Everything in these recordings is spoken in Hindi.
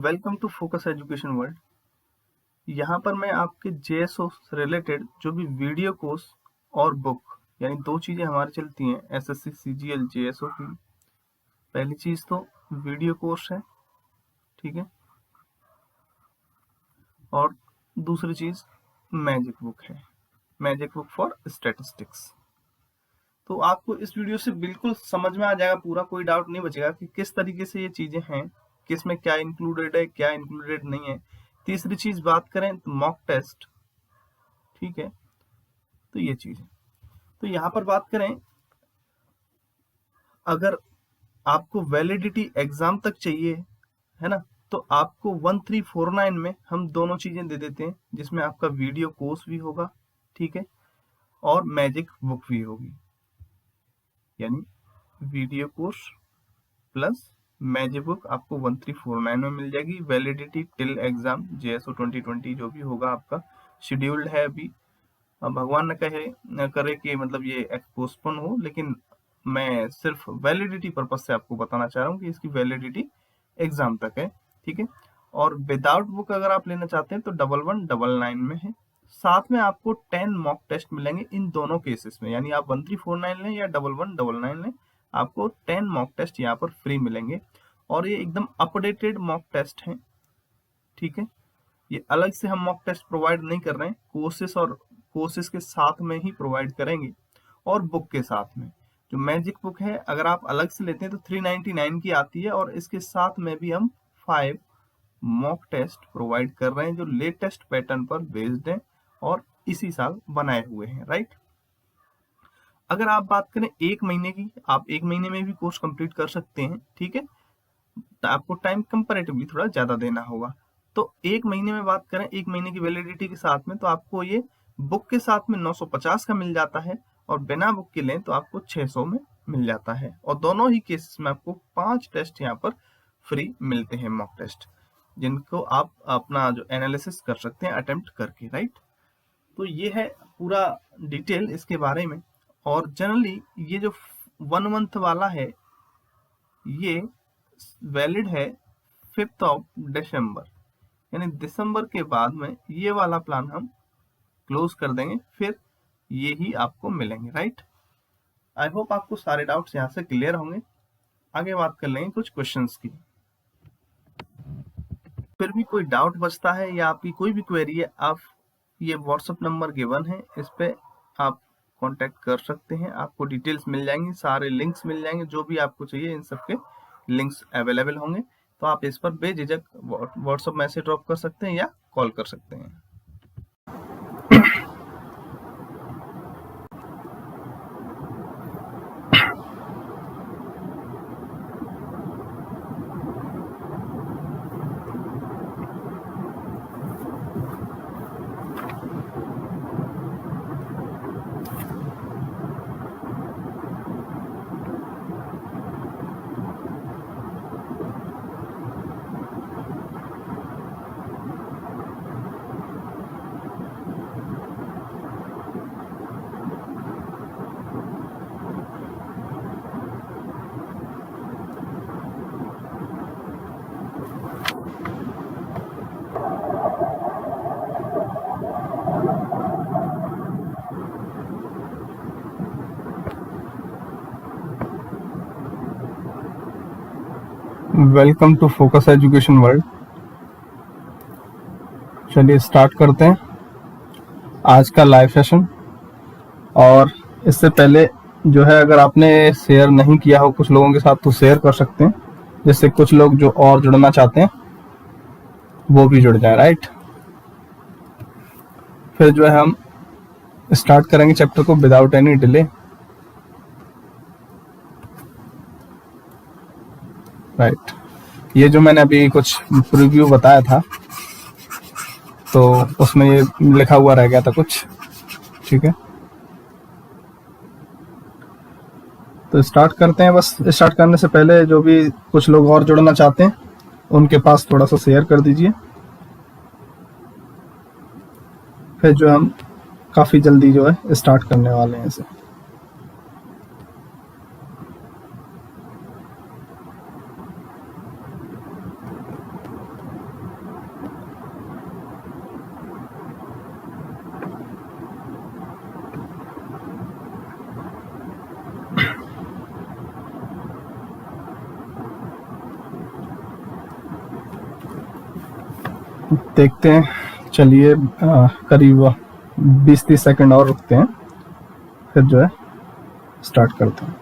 Welcome to focus education world. यहाँ पर मैं आपके जेएसओ से रिलेटेड जो भी वीडियो कोर्स और बुक यानी दो चीज़ें हमारी चलती हैं एसएससी सीजीएल जेएसओ की। पहली चीज़ तो वीडियो कोर्स है, ठीक है, और दूसरी चीज़ मैजिक बुक है, मैजिक बुक फॉर स्टैटिस्टिक्स। तो आपको इस वीडियो से बिल्कुल समझ में आ जाएगा, पूरा कोई डाउट नहीं बचेगा कि किस तरीके से ये चीज़ें हैं, किस में क्या इंक्लूडेड है, क्या इंक्लूडेड नहीं है। तीसरी चीज़ बात करें तो मॉक टेस्ट, ठीक है, तो ये चीज़ है। तो यहाँ पर बात करें, अगर आपको वैलिडिटी एग्जाम तक चाहिए है ना, तो आपको 1349 में हम दोनों चीजें दे देते हैं, जिसमें आपका वीडियो कोर्स भी होगा, ठीक है, और मैजिक बुक भी होगी। यानी video course plus magic book आपको 1349 में मिल जाएगी। वैलिडिटी टिल एग्जाम जेएसओ 2020 जो भी होगा आपका शेड्यूल्ड है अभी। भगवान न करे कि मतलब ये पोस्टपोन हो, लेकिन मैं सिर्फ वैलिडिटी पर्पज से आपको बताना चाह रहा हूँ कि इसकी वैलिडिटी एग्जाम तक है, ठीक है। और विदाउट बुक अगर आप लेना चाहते हैं तो 1199 में है। साथ में आपको 10 मॉक टेस्ट मिलेंगे इन दोनों केसेस में, यानी आप 1349 लें या 1199 लें, आपको 10 मॉक टेस्ट यहाँ पर फ्री मिलेंगे। और ये एकदम अपडेटेड मॉक टेस्ट हैं, ठीक है। ये अलग से हम मॉक टेस्ट प्रोवाइड नहीं कर रहे हैं, कोर्सेस के साथ में ही प्रोवाइड करेंगे और बुक के साथ में। जो मैजिक बुक है अगर आप अलग से लेते हैं तो 399 की आती है, और इसके साथ में भी हम 5 मॉक टेस्ट प्रोवाइड कर रहे हैं जो लेटेस्ट पैटर्न पर बेस्ड है और इसी साल बनाए हुए हैं, राइट। अगर आप बात करें एक महीने की, आप एक महीने में भी कोर्स कंप्लीट कर सकते हैं, ठीक है, तो आपको टाइम कंपैरेटिवली थोड़ा ज्यादा देना होगा। तो एक महीने में बात करें, एक महीने की वैलिडिटी के साथ में, तो आपको ये बुक के साथ में 950 का मिल जाता है, और बिना बुक के लें तो आपको 600 में मिल जाता है। और दोनों ही केसेस में आपको 5 टेस्ट यहाँ पर फ्री मिलते हैं, मॉक टेस्ट, जिनको आप अपना जो एनालिसिस कर सकते हैं अटेम्प्ट करके, राइट। तो ये है पूरा डिटेल इसके बारे में। और जनरली ये जो 1 मंथ वाला है ये वैलिड है 5th ऑफ दिसंबर, यानी दिसंबर के बाद में ये वाला प्लान हम क्लोज कर देंगे, फिर ये ही आपको मिलेंगे, राइट। आई होप आपको सारे डाउट्स यहाँ से क्लियर होंगे। आगे बात कर लेंगे कुछ क्वेश्चंस की। फिर भी कोई डाउट बचता है या आपकी कोई भी क्वेरी है, आप ये व्हाट्सएप नंबर गिवन है, इस पे आप कांटेक्ट कर सकते हैं। आपको डिटेल्स मिल जाएंगी, सारे लिंक्स मिल जाएंगे, जो भी आपको चाहिए इन सब के लिंक्स अवेलेबल होंगे। तो आप इस पर बेझिझक व्हाट्सएप मैसेज ड्रॉप कर सकते हैं या कॉल कर सकते हैं। Welcome to focus education world. चलिए स्टार्ट करते हैं आज का लाइव सेशन। और इससे पहले जो है, अगर आपने शेयर नहीं किया हो कुछ लोगों के साथ तो शेयर कर सकते हैं, जिससे कुछ लोग जो और जुड़ना चाहते हैं वो भी जुड़ जाए, राइट। फिर जो है हम स्टार्ट करेंगे चैप्टर को विदाउट एनी डिले, राइट। ये जो मैंने अभी कुछ प्रीव्यू बताया था तो उसमें ये लिखा हुआ रह गया था कुछ, ठीक है। तो स्टार्ट करते हैं। बस स्टार्ट करने से पहले जो भी कुछ लोग और जुड़ना चाहते हैं उनके पास थोड़ा सा शेयर कर दीजिए, फिर जो हम काफ़ी जल्दी जो है स्टार्ट करने वाले हैं इसे। देखते हैं, चलिए करीब 20-30 सेकंड और रुकते हैं, फिर जो है स्टार्ट करते हैं।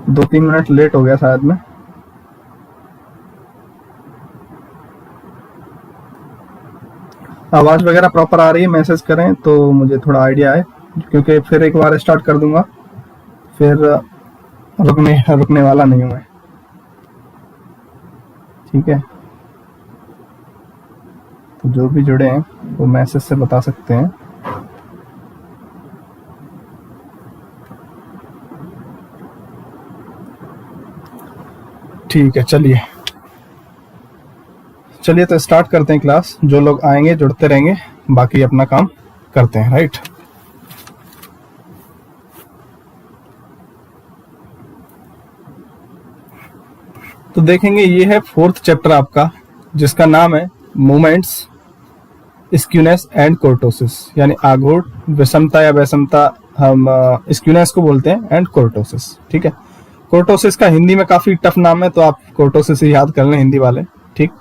दो 3 मिनट लेट हो गया शायद मैं। आवाज वगैरह प्रॉपर आ रही है, मैसेज करें तो मुझे थोड़ा आइडिया है, क्योंकि फिर एक बार स्टार्ट कर दूंगा, फिर रुकने वाला नहीं हूं मैं। ठीक है, तो जो भी जुड़े हैं वो मैसेज से बता सकते हैं। ठीक है, चलिए तो स्टार्ट करते हैं क्लास। जो लोग आएंगे जुड़ते रहेंगे, बाकी अपना काम करते हैं, राइट। तो देखेंगे ये है 4th चैप्टर आपका, जिसका नाम है मोमेंट्स, स्क्यूनेस एंड कोर्टोसिस, यानी आघूर्ण, विषमता या वैषमता हम स्क्यूनेस को बोलते हैं, एंड कोर्टोसिस। ठीक है, कोर्टोसिस का हिंदी में काफी टफ नाम है, तो आप कोर्टोसिस ही याद कर लें हिंदी वाले। ठीक,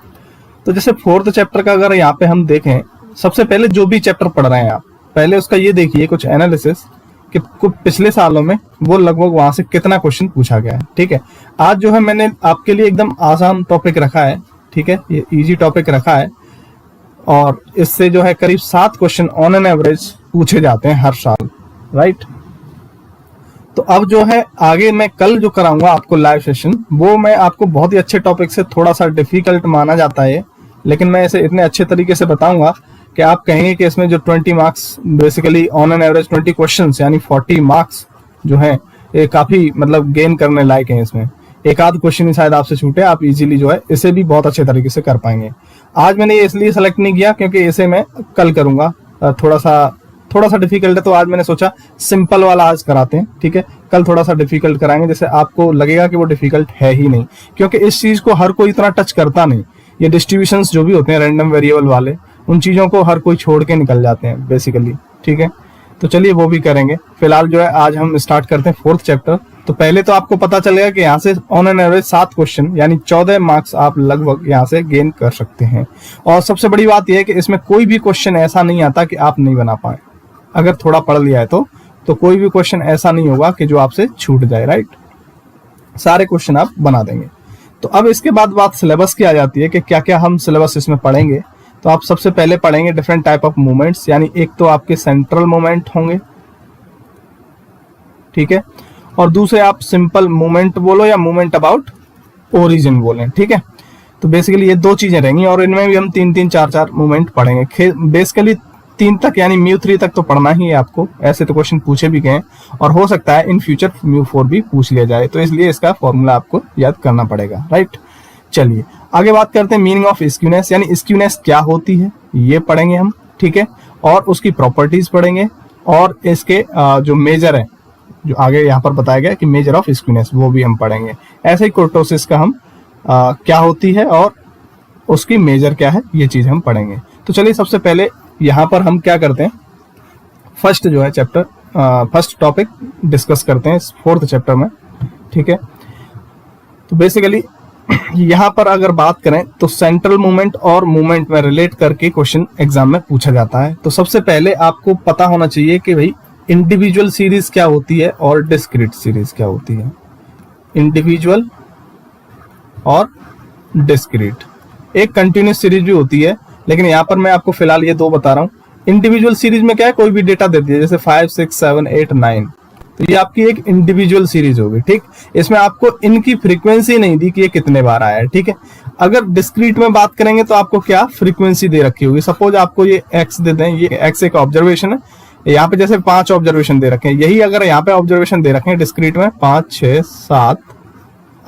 तो जैसे 4th चैप्टर का अगर यहाँ पे हम देखें, सबसे पहले जो भी चैप्टर पढ़ रहे हैं आप, पहले उसका ये देखिए कुछ एनालिसिस कि पिछले सालों में वो लगभग वहां से कितना क्वेश्चन पूछा गया है। ठीक है, आज जो है मैंने आपके लिए एकदम आसान टॉपिक रखा है। ठीक है, ये इजी टॉपिक रखा है, और इससे जो है करीब 7 क्वेश्चन ऑन एन एवरेज पूछे जाते हैं हर साल, राइट। तो अब जो है आगे मैं कल जो कराऊंगा आपको लाइव सेशन, वो मैं आपको बहुत ही अच्छे टॉपिक से, थोड़ा सा डिफिकल्ट माना जाता है, लेकिन मैं इसे इतने अच्छे तरीके से बताऊंगा कि आप कहेंगे कि इसमें जो 20 marks, basically on an average 20 questions यानी 40 मार्क्स जो है, ये काफी मतलब गेन करने लायक हैं। इसमें एक आध क्वेश्चन ही शायद आपसे छूटे, आप इजीली जो है इसे भी बहुत अच्छे तरीके से कर पाएंगे। आज मैंने ये इसलिए सेलेक्ट नहीं किया क्योंकि इसे मैं कल करूंगा, थोड़ा सा डिफिकल्ट है, तो आज मैंने सोचा सिंपल वाला आज कराते हैं। ठीक है, कल थोड़ा सा डिफिकल्ट कराएंगे, जैसे आपको लगेगा कि वो डिफिकल्ट है ही नहीं, क्योंकि इस चीज को हर कोई इतना टच करता नहीं। ये डिस्ट्रीब्यूशंस जो भी होते हैं रैंडम वेरिएबल वाले, उन चीजों को हर कोई छोड़ के निकल जाते हैं बेसिकली। ठीक है, तो चलिए वो भी करेंगे। फिलहाल जो है आज हम स्टार्ट करते हैं 4th चैप्टर। तो पहले तो आपको पता चलेगा कि यहाँ से ऑन एन एवरेज 7 क्वेश्चन यानी 14 मार्क्स आप लगभग यहाँ से गेन कर सकते हैं। और सबसे बड़ी बात यह है कि इसमें कोई भी क्वेश्चन ऐसा नहीं आता कि आप नहीं बना पाए। अगर थोड़ा पढ़ लिया है तो कोई भी क्वेश्चन ऐसा नहीं होगा कि जो आपसे छूट जाए, राइट। सारे क्वेश्चन आप बना देंगे। तो अब इसके बाद बात सिलेबस की आ जाती है कि क्या क्या हम सिलेबस इसमें पढ़ेंगे। तो आप सबसे पहले पढ़ेंगे डिफरेंट टाइप ऑफ मूवमेंट्स, यानी एक तो आपके सेंट्रल मूवमेंट होंगे, ठीक है, और दूसरे आप सिंपल मूवमेंट बोलो या मूवमेंट अबाउट ओरिजिन बोलें। ठीक है, तो बेसिकली ये 2 चीजें रहेंगी, और इनमें भी हम 3-3, 4-4 मूवमेंट पढ़ेंगे। बेसिकली 3 तक यानी μ3 तक तो पढ़ना ही है आपको। ऐसे तो क्वेश्चन पूछे भी गए, और हो सकता है इन फ्यूचर μ4 भी पूछ लिया जाए, तो इसलिए इसका फॉर्मूला आपको याद करना पड़ेगा, राइट। चलिए आगे बात करते हैं मीनिंग ऑफ स्क्यूनेस, यानी स्क्यूनेस क्या होती है ये पढ़ेंगे हम। ठीक है, और उसकी प्रॉपर्टीज पढ़ेंगे, और इसके जो मेजर है, जो आगे यहाँ पर बताया गया कि मेजर ऑफ स्क्यूनेस, वो भी हम पढ़ेंगे। ऐसे ही कोर्टोसिस का हम क्या होती है और उसकी मेजर क्या है, ये चीज हम पढ़ेंगे। तो चलिए सबसे पहले यहाँ पर हम क्या करते हैं, फर्स्ट जो है चैप्टर, फर्स्ट टॉपिक डिस्कस करते हैं 4th चैप्टर में। ठीक है, तो बेसिकली यहाँ पर अगर बात करें तो सेंट्रल मूवमेंट और मूवमेंट में रिलेट करके क्वेश्चन एग्जाम में पूछा जाता है। तो सबसे पहले आपको पता होना चाहिए कि भाई इंडिविजुअल सीरीज क्या होती है और डिस्क्रीट सीरीज क्या होती है। इंडिविजुअल और डिस्क्रीट, एक कंटिन्यूस सीरीज भी होती है, लेकिन यहाँ पर मैं आपको फिलहाल ये 2 बता रहा हूँ। इंडिविजुअल सीरीज में क्या है, कोई भी डेटा देती है, जैसे 5, 6, 7, 8, 9, तो ये आपकी एक इंडिविजुअल सीरीज होगी। ठीक, इसमें आपको इनकी फ्रीक्वेंसी नहीं दी कि ये कितने बार आया है। ठीक है, अगर डिस्क्रीट में बात करेंगे तो आपको क्या फ्रीक्वेंसी दे रखी होगी। सपोज आपको ये x दे दें, ये x एक ऑब्जर्वेशन है, यहाँ पे जैसे 5 ऑब्जर्वेशन दे रखे हैं, यही अगर यहाँ पे ऑब्जर्वेशन दे रखे हैं डिस्क्रीट में 5, 6, 7,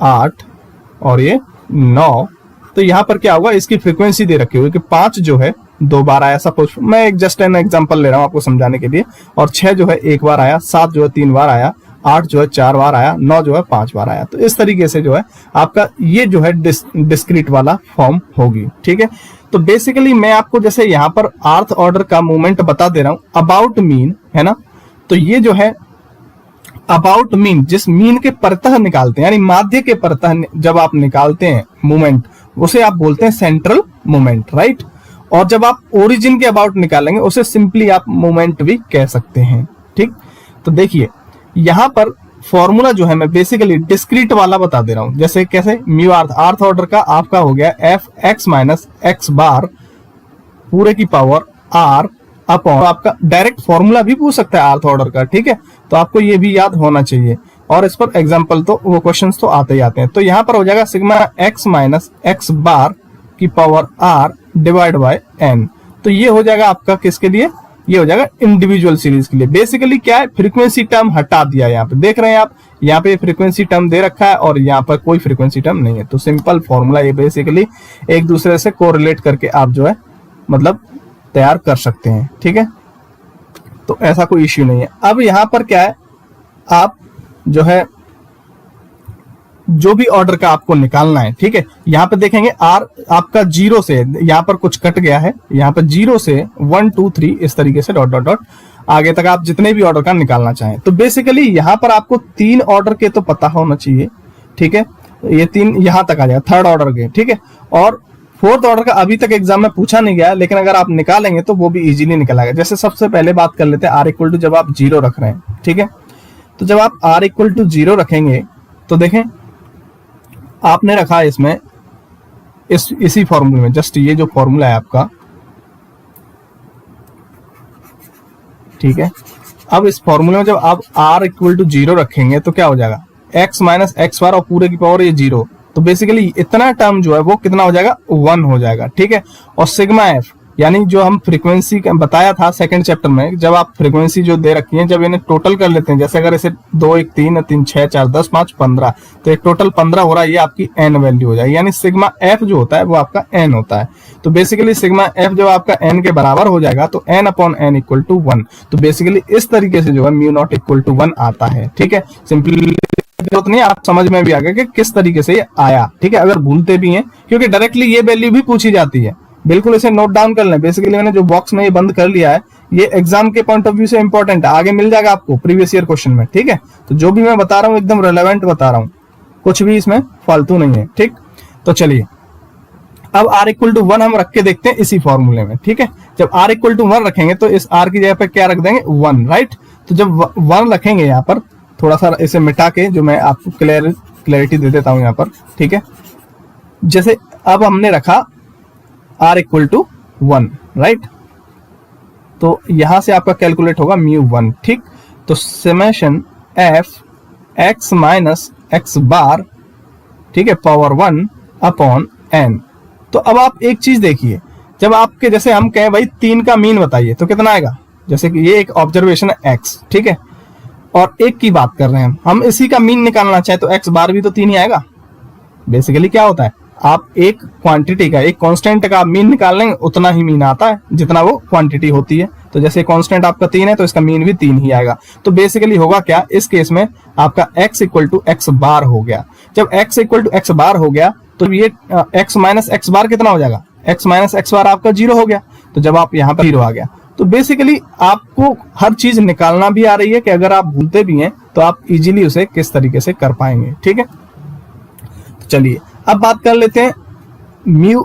8 और ये 9, तो यहाँ पर क्या होगा, इसकी फ्रीक्वेंसी दे रखी होगी कि 5 जो है 2 बार आया, सपोज मैं एक जस्ट एन एग्जांपल ले रहा हूँ आपको समझाने के लिए, और 6 जो है 1 बार आया, 7 जो है 3 बार आया, 8 जो है 4 बार आया, 9 जो है 5 बार आया। तो इस तरीके से जो है आपका ये जो है डिस्क्रीट वाला फॉर्म होगी। ठीक है, तो बेसिकली मैं आपको जैसे यहाँ पर अर्थ ऑर्डर का मूवमेंट बता दे रहा हूँ, अबाउट मीन है ना, तो ये जो है अबाउट मीन, जिस मीन के परतः निकालते हैं, यानी माध्य के परतः जब आप निकालते हैं मोमेंट, उसे आप बोलते हैं सेंट्रल मोमेंट, राइट। और जब आप ओरिजिन के अबाउट निकालेंगे उसे सिंपली आप मोमेंट भी कह सकते हैं, ठीक। तो देखिए यहां पर फॉर्मूला जो है मैं बेसिकली डिस्क्रीट वाला बता दे रहा हूं, जैसे कैसे म्यू आर्थ ऑर्डर का आपका हो गया F x minus x bar पूरे की पावर आर अपॉन, आपका डायरेक्ट फॉर्मूला भी पूछ सकता है आर्थ ऑर्डर का, ठीक है। तो आपको ये भी याद होना चाहिए, और इस पर एग्जांपल तो वो क्वेश्चंस तो आते ही आते हैं। तो यहाँ पर हो जाएगा sigma x minus x bar की power r divide by n. तो ये हो जाएगा आपका किसके लिए, ये हो जाएगा इंडिविजुअल सीरीज के लिए। बेसिकली क्या है, फ्रीक्वेंसी टर्म हटा दिया, यहाँ पे देख रहे हैं आप, यहाँ पे फ्रीक्वेंसी टर्म दे रखा है और यहाँ पर कोई फ्रीक्वेंसी टर्म नहीं है। तो सिंपल फॉर्मूला ये बेसिकली एक दूसरे से कोरिलेट करके आप जो है मतलब तैयार कर सकते हैं, ठीक है। तो ऐसा कोई इश्यू नहीं है। अब यहाँ पर क्या है, आप जो है जो भी ऑर्डर का आपको निकालना है, ठीक है। यहाँ पे देखेंगे आर आपका 0 से, यहाँ पर कुछ कट गया है, यहाँ पर 0 से 1 2 3 इस तरीके से डॉट डॉट डॉट आगे तक आप जितने भी ऑर्डर का निकालना चाहें। तो बेसिकली यहाँ पर आपको 3 ऑर्डर के तो पता होना चाहिए, ठीक है। ये 3 यहाँ तक आ जाएगा, 3rd ऑर्डर के, ठीक है। और 4th ऑर्डर का अभी तक एग्जाम में पूछा नहीं गया, लेकिन अगर आप निकालेंगे तो वो भी इजीली निकल आएगा। जैसे सबसे पहले बात कर लेते हैं आर इक्वल टू जब आप 0 रख रहे हैं, ठीक है। तो जब आप आर इक्वल टू 0 रखेंगे तो देखें आपने रखा इसमें इसी फॉर्मूले में, जस्ट ये जो फॉर्मूला है आपका, ठीक है। अब इस फॉर्मूले में जब आप r इक्वल टू 0 रखेंगे तो क्या हो जाएगा, x माइनस एक्स बार और पूरे की पावर ये 0। तो बेसिकली इतना टर्म जो है वो कितना हो जाएगा, 1 हो जाएगा, ठीक है। और सिग्मा एफ यानी जो हम फ्रीक्वेंसी बताया था सेकंड चैप्टर में, जब आप फ्रीक्वेंसी जो दे रखी है जब इन्हें टोटल कर लेते हैं, जैसे अगर इसे 2 1 3 3 6 4 10 5 15, तो एक टोटल 15 हो रहा है, ये आपकी एन वैल्यू हो जाएगी। यानी सिग्मा एफ जो होता है वो आपका एन होता है। तो बेसिकली सिग्मा एफ जब आपका एन के बराबर हो जाएगा तो n upon n equal to 1। तो बेसिकली इस तरीके से जो है म्यू नॉट इक्वल टू 1 आता है, ठीक है। सिंपली जरूरत नहीं, आप समझ में भी आ गया कि किस तरीके से ये आया, ठीक है। अगर भूलते भी हैं, क्योंकि डायरेक्टली ये वैल्यू भी पूछी जाती है, बिल्कुल इसे नोट डाउन कर लें। बेसिकली मैंने जो बॉक्स में ये बंद कर लिया है, ये एग्जाम के पॉइंट ऑफ व्यू से इंपॉर्टेंट है, आगे मिल जाएगा आपको प्रीवियस ईयर क्वेश्चन में, ठीक है। तो जो भी मैं बता रहा हूँ एकदम रेलेवेंट बता रहा हूँ, कुछ भी इसमें फालतू नहीं है, ठीक। तो चलिए अब r इक्वल टू 1 हम रख के देखते हैं इसी फॉर्मूले में, ठीक है। जब r इक्वल टू 1 रखेंगे तो इस r की जगह पे क्या रख देंगे, 1, राइट। तो जब 1 रखेंगे यहाँ पर, थोड़ा सा इसे मिटा के जो मैं आपको क्लैरिटी दे देता हूँ यहाँ पर, ठीक है। जैसे अब हमने रखा r इक्वल टू 1, राइट। तो यहां से आपका कैलकुलेट होगा म्यू 1, ठीक। तो summation f x minus x bar, ठीक है, पावर 1 अपॉन n। तो अब आप एक चीज देखिए, जब आपके जैसे हम कहें भाई 3 का मीन बताइए तो कितना आएगा, जैसे कि ये एक ऑब्जर्वेशन है x, ठीक है, और 1 की बात कर रहे हैं हम इसी का मीन निकालना चाहे तो x बार भी तो 3 ही आएगा। बेसिकली क्या होता है, आप एक क्वांटिटी का, एक कांस्टेंट का मीन निकाल लेंगे, उतना ही मीन आता है जितना वो क्वांटिटी होती है। तो जैसे कांस्टेंट आपका 3 है तो इसका मीन भी 3 ही आएगा। तो बेसिकली होगा क्या, इस केस में आपका x इक्वल टू एक्स बार हो गया। जब x इक्वल टू एक्स बार हो गया तो ये x माइनस एक्स बार कितना हो जाएगा, x माइनस एक्स बार आपका 0 हो गया। तो जब आप यहाँ पर 0 आ गया तो बेसिकली आपको हर चीज निकालना भी आ रही है कि अगर आप भूलते भी हैं तो आप इजीली उसे किस तरीके से कर पाएंगे, ठीक है। तो चलिए अब बात कर लेते हैं म्यू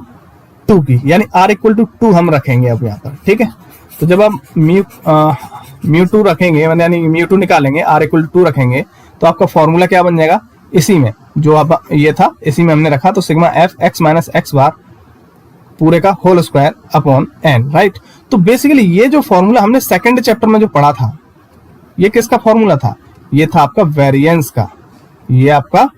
2 की, यानी r इक्वल टू 2 हम रखेंगे अब यहाँ पर, ठीक है। तो जब आप म्यू 2 रखेंगे, यानी म्यू 2 निकालेंगे, r इक्वल टू 2 रखेंगे, तो आपका फॉर्मूला क्या बन जाएगा, इसी में जो अब ये था इसी में हमने रखा। तो sigma F x minus x bar पूरे का whole square upon n, right. तो बेसिकली ये जो फॉर्मूला हमने सेकंड चैप्टर में जो पढ़ा था, ये किसका फॉर्मूला था, ये था आपका वेरिएंस का, ये आपका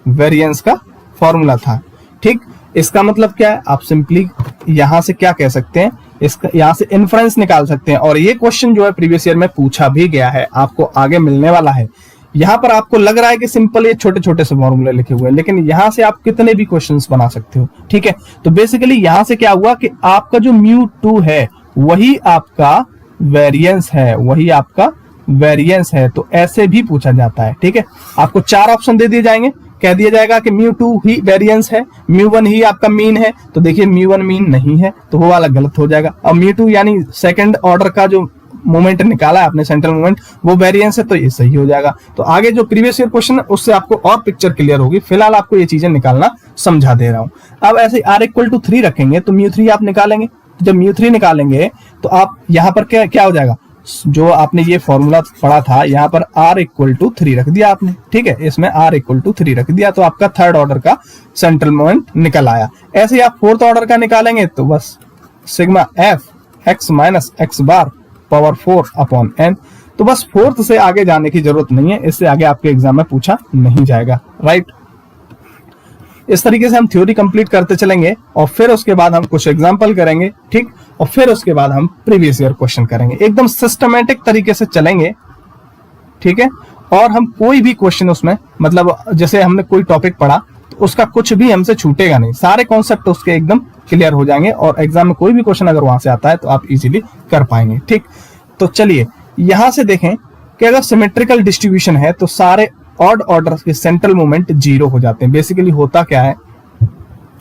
वेरिएंस का फॉर्मूला था, ठीक। इसका मतलब क्या है, आप सिंपली यहां से क्या कह सकते हैं, इसका यहां से इन्फ्रेंस निकाल सकते हैं। और ये क्वेश्चन जो है प्रीवियस ईयर में पूछा भी गया है, आपको आगे मिलने वाला है। यहाँ पर आपको लग रहा है कि सिंपल ये छोटे छोटे से फॉर्मूले लिखे हुए हैं, लेकिन यहां से आप कितने भी क्वेश्चंस बना सकते हो, ठीक है। तो बेसिकली यहां से क्या हुआ कि आपका जो म्यू 2 है वही आपका वेरिएंस है, वही आपका वेरिएंस है। तो ऐसे भी पूछा जाता है, ठीक है। आपको 4 ऑप्शन दे दिए जाएंगे, कह दिया जाएगा कि म्यू 2 ही वेरिएंस है, म्यू 1 ही आपका मीन है। तो देखिए म्यू 1 मीन नहीं है तो वो वाला गलत हो जाएगा। और म्यू 2 यानी सेकंड ऑर्डर का जो मोमेंट निकाला है आपने, सेंट्रल मोमेंट, वो वेरिएंस है, तो ये सही हो जाएगा। तो आगे जो प्रीवियस ईयर क्वेश्चन है उससे आपको और पिक्चर क्लियर होगी, फिलहाल आपको ये चीजें निकालना समझा दे रहा हूं। अब ऐसे r इक्वल टू 3 रखेंगे तो μ3 आप निकालेंगे। जब μ3 निकालेंगे तो आप यहाँ पर क्या हो जाएगा, जो आपने ये फॉर्मूला पढ़ा था, यहाँ पर r इक्वल टू 3 रख दिया आपने, ठीक है, इसमें r इक्वल टू 3 रख दिया, तो आपका थर्ड ऑर्डर का सेंट्रल मोमेंट निकल आया। ऐसे ही आप फोर्थ ऑर्डर का निकालेंगे तो बस sigma f x minus x बार पावर 4 अपॉन n। तो बस फोर्थ से आगे जाने की जरूरत नहीं है, इससे आगे आपके एग्जाम में पूछा नहीं जाएगा, राइट। इस तरीके से हम थ्योरी कंप्लीट करते चलेंगे और फिर उसके बाद हम कुछ एग्जांपल करेंगे, ठीक, और फिर उसके बाद हम प्रीवियस ईयर क्वेश्चन करेंगे। एकदम सिस्टमैटिक तरीके से चलेंगे, ठीक है। और हम कोई भी क्वेश्चन उसमें, मतलब जैसे हमने कोई टॉपिक पढ़ा तो उसका कुछ भी हमसे छूटेगा नहीं, सारे कॉन्सेप्ट उसके एकदम क्लियर हो जाएंगे और एग्जाम में कोई भी क्वेश्चन अगर वहां से आता है तो आप इजीली कर पाएंगे, ठीक। तो चलिए यहां से देखें कि अगर सिमेट्रिकल डिस्ट्रीब्यूशन है तो सारे ऑड ऑर्डर के सेंट्रल मोमेंट 0 हो जाते हैं। बेसिकली होता क्या है,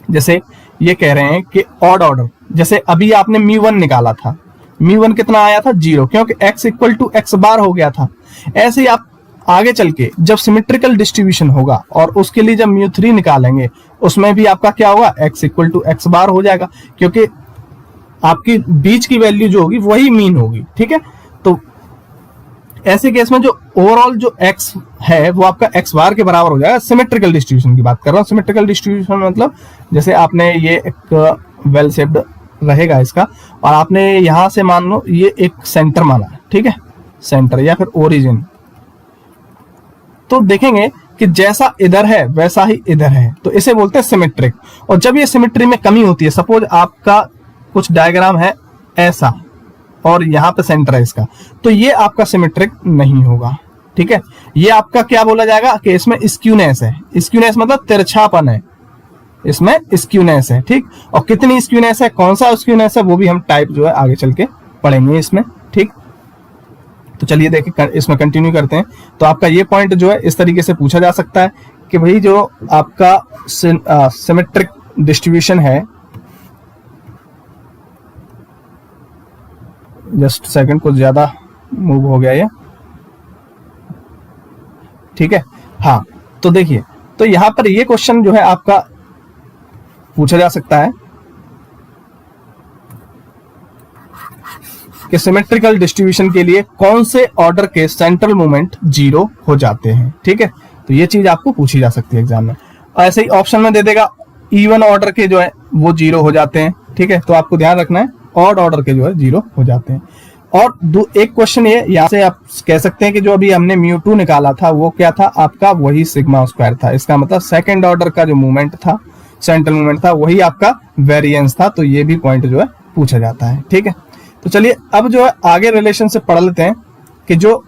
जैसे ये कह रहे हैं कि ऑड ऑर्डर, जैसे अभी आपने μ1 निकाला था, μ1 कितना आया था 0, क्योंकि x इक्वल टू x बार हो गया था। ऐसे ही आप आगे चल के जब सिमेट्रिकल डिस्ट्रीब्यूशन होगा और उसके लिए जब μ3 निकालेंगे उसमें भी आपका क्या होगा, x इक्वल टू x बार हो जाएगा, क्योंकि आपकी बीच की वैल्यू जो होगी वही मीन होगी, ठीक है। तो ऐसे केस में जो ओवरऑल जो x है वो आपका x बार के बराबर हो जाएगा। सिमेट्रिकल डिस्ट्रीब्यूशन की बात कर रहा हूँ। सिमेट्रिकल डिस्ट्रीब्यूशन मतलब जैसे आपने ये एक वेल शेप्ड रहेगा इसका, और आपने यहां से मान लो ये एक सेंटर माना है, ठीक है, सेंटर या फिर ओरिजिन, तो देखेंगे कि जैसा इधर है वैसा ही इधर है, तो इसे बोलते हैं सिमेट्रिक। और जब ये सिमेट्री में कमी होती है, सपोज आपका कुछ डायग्राम है ऐसा और यहाँ पे सेंटर है इसका, तो ये आपका सिमेट्रिक नहीं होगा, ठीक है। ये आपका क्या बोला जाएगा कि इसमें स्क्यूनेस है। स्क्यूनेस मतलब तिरछापन है, इसमें स्क्यूनेस है, ठीक। और कितनी स्क्यूनेस है, कौन सा स्क्यूनेस है, वो भी हम टाइप जो है आगे चल के पढ़ेंगे इसमें, ठीक। तो चलिए देखिए इसमें कंटिन्यू करते हैं। तो आपका ये पॉइंट जो है इस तरीके से पूछा जा सकता है कि भाई जो आपका सिमेट्रिक डिस्ट्रीब्यूशन है, जस्ट सेकंड, कुछ ज्यादा मूव हो गया ये, ठीक है। हाँ, तो देखिए, तो यहां पर ये क्वेश्चन जो है आपका पूछा जा सकता है कि सिमेट्रिकल डिस्ट्रीब्यूशन के लिए कौन से ऑर्डर के सेंट्रल मोमेंट 0 हो जाते हैं, ठीक है। तो ये चीज आपको पूछी जा सकती है एग्जाम में। ऐसे ही ऑप्शन में दे देगा इवन ऑर्डर के जो है वो 0 हो जाते हैं, ठीक है। तो आपको ध्यान रखना है ऑड ऑर्डर के जो है 0 हो जाते हैं। और एक क्वेश्चन ये यहाँ से आप कह सकते हैं कि जो अभी हमने μ2 निकाला था वो क्या था आपका, वही सिग्मा स्क्वायर था। इसका मतलब सेकंड ऑर्डर का जो मूवमेंट था, सेंट्रल मूवमेंट था, वही आपका वेरिएंस था। तो ये भी पॉइंट जो है पूछा जाता है, ठीक है। तो चलिए अब जो है आगे रिलेशन से पढ़ लेते हैं कि जो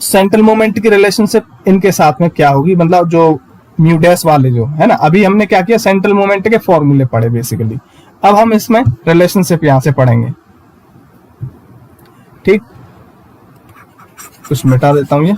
सेंट्रल मोमेंट की रिलेशनशिप इनके साथ में क्या होगी, मतलब जो म्यू डैश वाले जो है ना, अभी हमने क्या किया, सेंट्रल मोमेंट के फॉर्मूले पढ़े बेसिकली। अब हम इसमें रिलेशनशिप यहां से पढ़ेंगे, ठीक। कुछ मिटा देता हूं ये,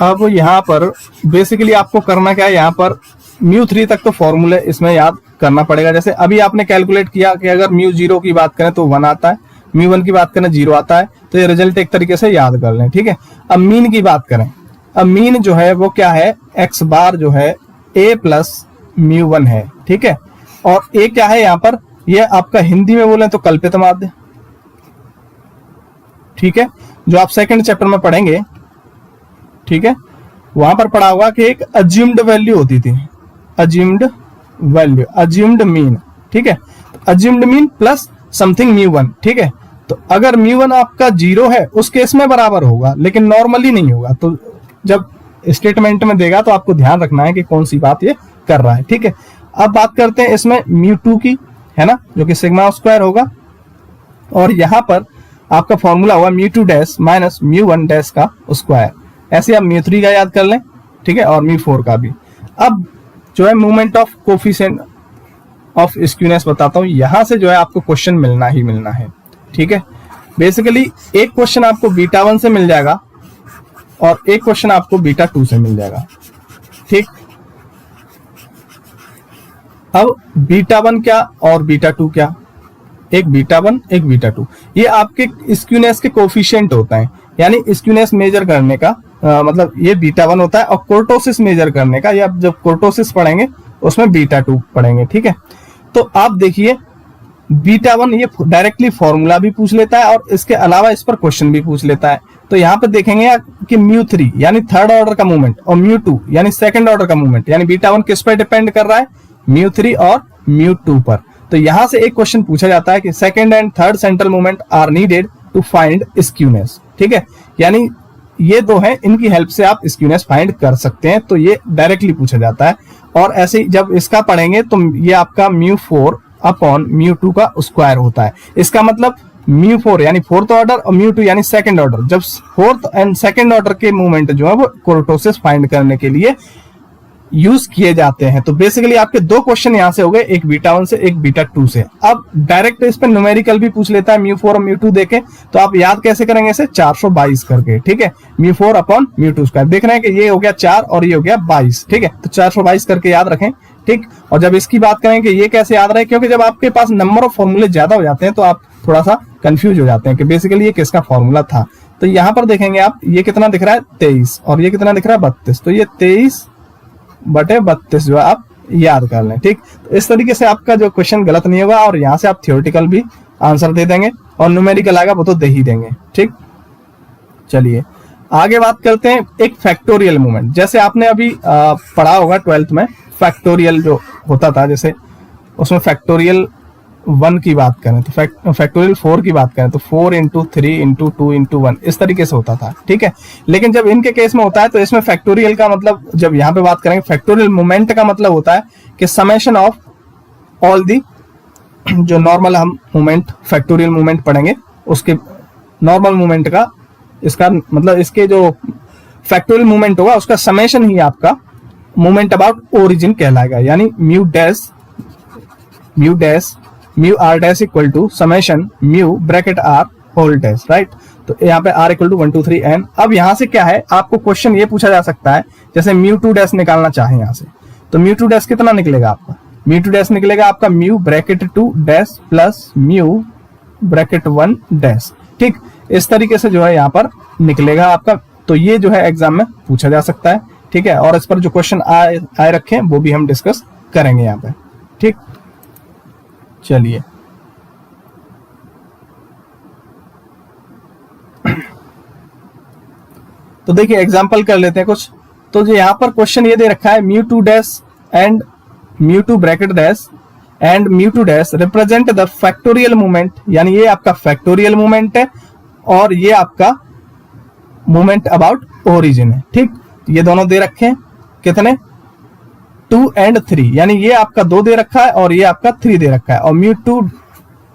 अब यहां पर बेसिकली आपको करना क्या है, यहां पर μ3 तक तो फॉर्मूले इसमें याद करना पड़ेगा। जैसे अभी आपने कैलकुलेट किया कि अगर μ0 की बात करें तो 1 आता है, μ1 की बात करें 0 आता है, तो ये रिजल्ट एक तरीके से याद कर लें, ठीक है। अब मीन की बात करें, अब मीन जो है वो क्या है, x बार जो है a प्लस μ1 है, ठीक है। और a क्या है यहाँ पर, ये आपका हिंदी में बोले तो कल्पित माध्य, ठीक है, जो आप सेकंड चैप्टर में पढ़ेंगे, ठीक है। वहां पर पढ़ा होगा कि एक अज्यूम्ड वैल्यू होती थी, अज्यूम्ड वैल्यू, अज्यूम्ड मीन, ठीक है। अज्यूम्ड मीन प्लस समथिंग μ1, ठीक है। तो अगर μ1 आपका 0 है उस केस में बराबर होगा, लेकिन नॉर्मली नहीं होगा। तो जब स्टेटमेंट में देगा तो आपको ध्यान रखना है कि कौन सी बात ये कर रहा है, ठीक है। अब बात करते हैं इसमें μ2 की, है ना, जो कि सिग्मा स्क्वायर होगा, और यहां पर आपका फॉर्मूला होगा μ2 डैश माइनस μ1 डैश का स्क्वायर। ऐसे आप μ3 का याद कर लें, ठीक है, और μ4 का भी। अब जो है movement of coefficient of skewness बताता हूं, यहां से जो है आपको क्वेश्चन मिलना ही मिलना है, ठीक है। बेसिकली एक क्वेश्चन आपको β1 से मिल जाएगा और एक क्वेश्चन आपको β2 से मिल जाएगा, ठीक। अब बीटा 1 क्या और बीटा 2 क्या, एक बीटा 1 एक बीटा 2, ये आपके स्क्यूनेस के कोफिशिएंट होता है, यानी स्क्यूनेस मेजर करने का मतलब ये बीटा 1 होता है, और कोर्टोसिस मेजर करने का, या जब कोर्टोसिस पढ़ेंगे उसमें बीटा 2 पढ़ेंगे, ठीक है। तो आप देखिए बीटा 1 ये डायरेक्टली फॉर्मूला भी पूछ लेता है और इसके अलावा इस पर क्वेश्चन भी पूछ लेता है। तो यहाँ पे देखेंगे कि μ3 यानी थर्ड ऑर्डर का मूवमेंट और μ2 यानी सेकंड ऑर्डर का मूवमेंट, यानी बीटा 1 किस पर डिपेंड कर रहा है, μ3 और μ2 पर। तो यहां से एक क्वेश्चन पूछा जाता है कि second and third central movement are needed to find skewness, ठीक है, यानी ये दो हैं, इनकी हेल्प से आप स्क्यूनेस फाइंड कर सकते हैं। तो ये डायरेक्टली पूछा जाता है। और ऐसे ही जब इसका पढ़ेंगे तो ये आपका μ4 अपॉन μ2 का स्क्वायर होता है। इसका मतलब μ4 यानी फोर्थ ऑर्डर और μ2 यानी सेकंड ऑर्डर, जब फोर्थ एंड सेकंड ऑर्डर के मूवमेंट जो है वो कोर्टोसिस फाइंड करने के लिए यूज किए जाते हैं। तो बेसिकली आपके दो क्वेश्चन यहां से हो गए, एक बीटा 1 से एक बीटा 2 से। अब डायरेक्ट इस पे न्यूमेरिकल भी पूछ लेता है μ4 और μ2 देके, तो आप याद कैसे करेंगे इसे, 422 करके, ठीक है, μ4 अपॉन μ2 स्क्वायर। देख रहे हैं कि ये हो गया 4 और ये हो गया 22, ठीक है, तो 422 करके याद रखें, ठीक। और जब इसकी बात करें कि ये कैसे याद रहे, क्योंकि जब आपके पास नंबर ऑफ फॉर्मूले ज्यादा हो जाते हैं तो आप थोड़ा सा कंफ्यूज हो जाते हैं कि बेसिकली ये किसका फॉर्मूला था। तो यहां पर देखेंगे आप, ये कितना दिख रहा है 23 और ये कितना दिख रहा है 32, तो ये 23/32 जो आप याद कर लें, ठीक। तो इस तरीके से आपका जो क्वेश्चन गलत नहीं होगा और यहां से आप थ्योरेटिकल भी आंसर दे देंगे और न्यूमेरिकल आएगा वो तो दे ही देंगे, ठीक। चलिए आगे बात करते हैं एक फैक्टोरियल मूवमेंट। जैसे आपने अभी पढ़ा होगा 12th में फैक्टोरियल जो होता था, जैसे उसमें फैक्टोरियल 1 की बात करें तो फैक्टोरियल 4 की बात करें तो 4 × 3 × 2 × 1 इस तरीके से होता था, ठीक है। लेकिन जब इनके केस में होता है तो इसमें फैक्टोरियल का मतलब, जब यहाँ पे बात करेंगे फैक्टोरियल मूवमेंट का मतलब होता है कि समेशन ऑफ ऑल दी, जो नॉर्मल हम मूवमेंट फैक्टोरियल मूवमेंट पढ़ेंगे उसके नॉर्मल मूवमेंट का, इसका मतलब इसके जो फैक्टोरियल मूवमेंट होगा उसका समेशन ही आपका मूवमेंट अबाउट ओरिजिन कहलाएगा, यानी mu r dash equal to summation mu bracket r whole dash, right. तो यहाँ पे आर इक्वल टू 1 2 3 n। अब यहाँ से क्या है, आपको क्वेश्चन ये पूछा जा सकता है, जैसे μ2 डैश निकालना चाहे यहाँ से, तो μ2 डैश कितना निकलेगा आपका, μ2 डैश निकलेगा आपका mu bracket 2 dash plus mu bracket 1 dash, ठीक। इस तरीके से जो है यहाँ पर निकलेगा आपका। तो ये जो है एग्जाम में पूछा जा सकता है, ठीक है। और इस पर जो क्वेश्चन आए रखे हैं वो भी हम डिस्कस करेंगे यहाँ पे, ठीक। चलिए तो देखिए एग्जांपल कर लेते हैं कुछ। तो जो यहाँ पर क्वेश्चन ये दे रखा है μ2 dash and μ2 bracket dash and μ2 dash represent the factorial movement, यानी ये आपका फैक्टोरियल मूवमेंट है और ये आपका मूवमेंट अबाउट ओरिजिन है, ठीक। ये दोनों दे रखे हैं, कितने 2 और 3, यानी ये आपका 2 दे रखा है और ये आपका 3 दे रखा है, और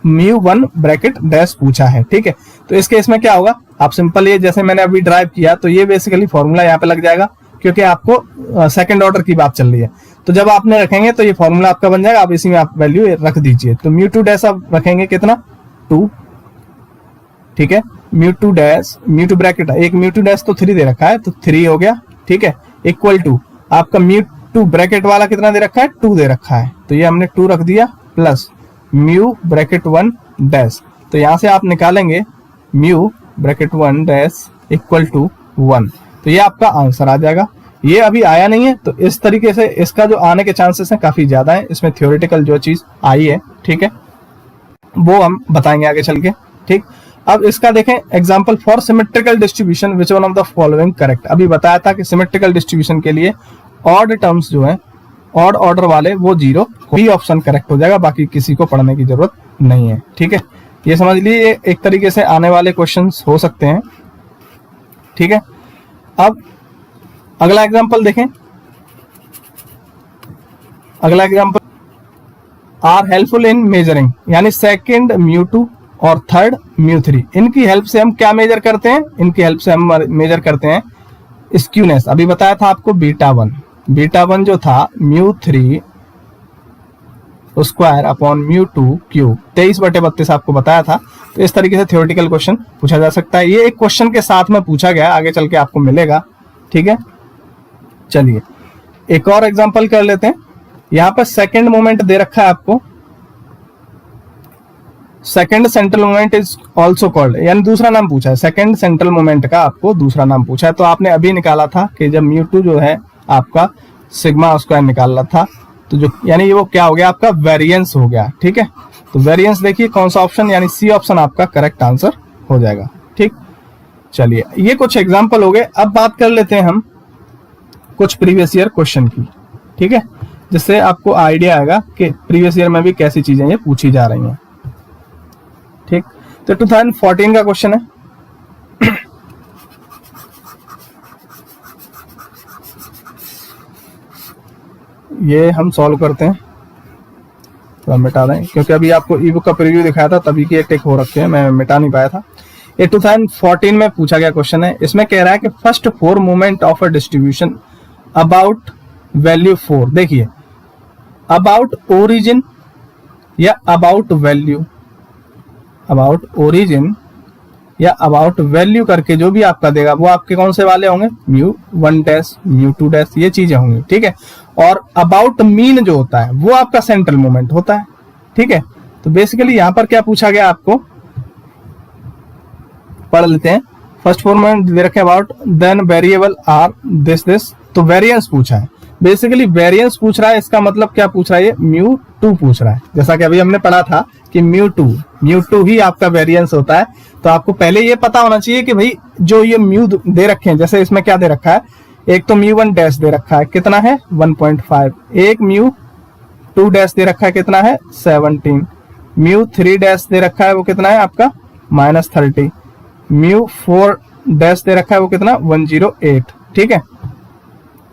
μ1 ब्रैकेट डैश पूछा है, ठीक है। तो इस केस में क्या होगा, आप सिंपल ये जैसे मैंने अभी ड्राइव किया तो ये बेसिकली फॉर्मूला यहाँ पे लग जाएगा, क्योंकि आपको सेकंड ऑर्डर की बात चल रही है। तो जब आपने रखेंगे तो ये फॉर्मूला आपका बन जाएगा, आप इसी में आप वैल्यू रख दीजिए। तो μ2 डैश आप रखेंगे कितना 2, ठीक है, μ2 डैश μ2 ब्रैकेट, एक μ2 डैश तो 3 दे रखा है तो 3 हो गया, ठीक है, इक्वल टू आपका μ2 ब्रैकेट वाला कितना दे रखा है 2 दे रखा है, तो ये हमने 2 रख दिया प्लस म्यू ब्रैकेट 1 डैश। तो यहां से आप निकालेंगे mu bracket 1 dash equal to 1, तो ये आपका आंसर आ जाएगा। ये अभी आया नहीं है, तो इस तरीके से इसका जो आने के चांसेस हैं काफी ज्यादा है। इसमें थ्योरेटिकल जो चीज आई है, ठीक है, वो हम बताएंगे आगे चल के, ठीक। अब इसका देखें example for symmetrical distribution which one of the following correct. अभी बताया था कि सिमेट्रिकल डिस्ट्रीब्यूशन के लिए ऑड टर्म्स जो है, ऑड ऑर्डर वाले, वो 0, बी ऑप्शन करेक्ट हो जाएगा, बाकी किसी को पढ़ने की जरूरत नहीं है, ठीक है। ये समझ लीजिए एक तरीके से आने वाले क्वेश्चंस हो सकते हैं, ठीक है। अब अगला एग्जांपल देखें। अगला example are helpful in measuring, यानी सेकंड μ2 और थर्ड μ3, इनकी हेल्प से हम क्या मेजर करते हैं, इनकी हेल्प से हम मेजर करते हैं स्क्यूनेस। अभी बताया था आपको बीटा 1 जो था μ3 स्क्वायर अपॉन μ2 क्यूब, 23/32 आपको बताया था। तो इस तरीके से थ्योरेटिकल क्वेश्चन पूछा जा सकता है। ये एक क्वेश्चन के साथ में पूछा गया, आगे चल के आपको मिलेगा, ठीक है। चलिए एक और एग्जांपल कर लेते हैं। यहां पर सेकंड मोमेंट दे रखा है आपको, second central moment is also called, यानी दूसरा नाम पूछा है, सेकंड सेंट्रल मोमेंट का आपको दूसरा नाम पूछा है। तो आपने अभी निकाला था कि जब म्यू2 जो है आपका सिग्मा स्क्वायर निकालना था, तो जो यानी वो क्या हो गया आपका वेरिएंस हो गया। ठीक है, तो वेरिएंस देखिए कौन सा ऑप्शन, यानी सी ऑप्शन आपका करेक्ट आंसर हो जाएगा। ठीक, चलिए ये कुछ एग्जाम्पल हो गए। अब बात कर लेते हैं हम कुछ प्रीवियस ईयर क्वेश्चन की। ठीक है, जिससे आपको आइडिया आएगा कि प्रीवियस ईयर में भी कैसी चीजें ये पूछी जा रही हैं। ठीक, तो 2014 का क्वेश्चन है। ये हम सॉल्व करते हैं, तो हम मिटा दें क्योंकि अभी आपको ई बुक का प्रीव्यू दिखाया था, तभी की टिक हो रखे हैं, मैं मिटा नहीं पाया था। ये 2014 में पूछा गया क्वेश्चन है। इसमें कह रहा है कि first 4 moment of a distribution about value 4। देखिए, अबाउट ओरिजिन या अबाउट वैल्यू, अबाउट ओरिजिन या अबाउट वैल्यू करके जो भी आपका देगा वो आपके कौन से वाले होंगे, μ1 डैश μ2 डैश, ये चीजें होंगी। ठीक है, और अबाउट मीन जो होता है वो आपका सेंट्रल मोमेंट होता है। ठीक है, तो बेसिकली यहां पर क्या पूछा गया आपको, पढ़ लेते हैं। फर्स्ट 4 मोमेंट दे रखे about, then variable are this, तो वेरिएंस पूछा है। बेसिकली वेरिएंस पूछ रहा है, इसका मतलब क्या पूछ रहा है, ये μ2 पूछ रहा है। जैसा कि अभी हमने पढ़ा था कि μ2 ही आपका वेरिएंस होता है। तो आपको पहले ये पता होना चाहिए कि भाई जो ये म्यू दे रखे हैं, जैसे इसमें क्या दे रखा है, एक तो μ1 डैश दे रखा है कितना है 1.5, एक μ2 डैश दे रखा है कितना है 17, μ3 डैश दे रखा है वो कितना है आपका -30, μ4 डैश दे रखा है वो कितना 108। ठीक है,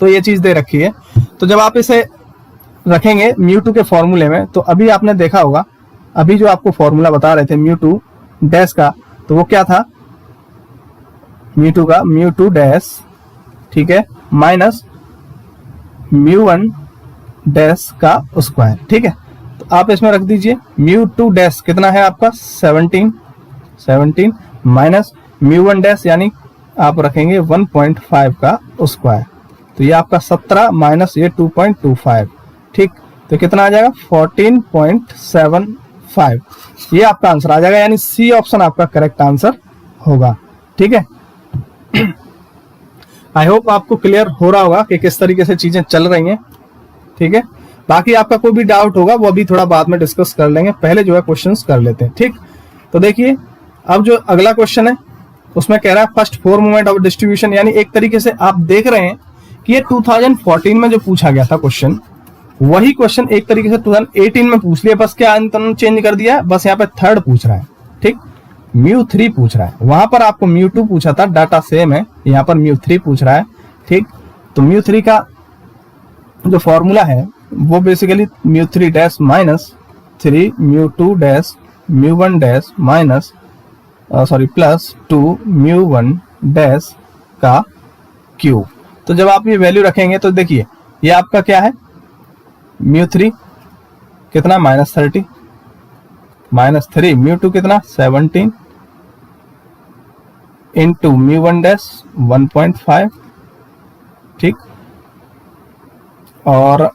तो ये चीज दे रखी है। तो जब आप इसे रखेंगे μ2 के फॉर्मूले में, तो अभी आपने देखा होगा, अभी जो आपको फॉर्मूला बता रहे थे μ2 डैश का, तो वो क्या था, μ2 का μ2 डैश, ठीक है, माइनस μ1 डैश का स्क्वायर। ठीक है, तो आप इसमें रख दीजिए μ2 डैश कितना है आपका 17 माइनस μ1 डैश यानी आप रखेंगे 1.5 का स्क्वायर, तो ये आपका 17 माइनस ये 2.25। ठीक, तो कितना आ जाएगा 14.75, ये आपका आंसर आ जाएगा, यानी सी ऑप्शन आपका करेक्ट आंसर होगा। ठीक है, आई होप आपको क्लियर हो रहा होगा कि किस तरीके से चीजें चल रही हैं। ठीक है, बाकी आपका कोई भी डाउट होगा वो अभी थोड़ा बाद में डिस्कस कर लेंगे, पहले जो है क्वेश्चंस कर लेते हैं। ठीक, तो देखिए अब जो अगला क्वेश्चन है उसमें कह रहा है फर्स्ट 4 मोमेंट ऑफ डिस्ट्रीब्यूशन, यानी एक तरीके से आप देख रहे हैं कि ये 2014 में जो पूछा गया था क्वेश्चन, वही क्वेश्चन एक तरीके से 2018 में पूछ लिया, बस क्या अंतर चेंज कर दिया है, बस यहाँ पे थर्ड पूछ रहा है। ठीक, μ3 पूछ रहा है, वहां पर आपको μ2 पूछा था, डाटा सेम है, यहाँ पर μ3 पूछ रहा है। ठीक, तो μ3 का जो फॉर्मूला है वो basically μ3 dash minus 3 μ2 dash μ1 dash minus plus 2 μ1 dash का क्यूब। तो जब आप ये वैल्यू रखेंगे तो देखिए ये आपका क्या है, μ3 कितना -30 माइनस 3 μ2 कितना 17 इंटू μ1 डैश 1.5। ठीक, और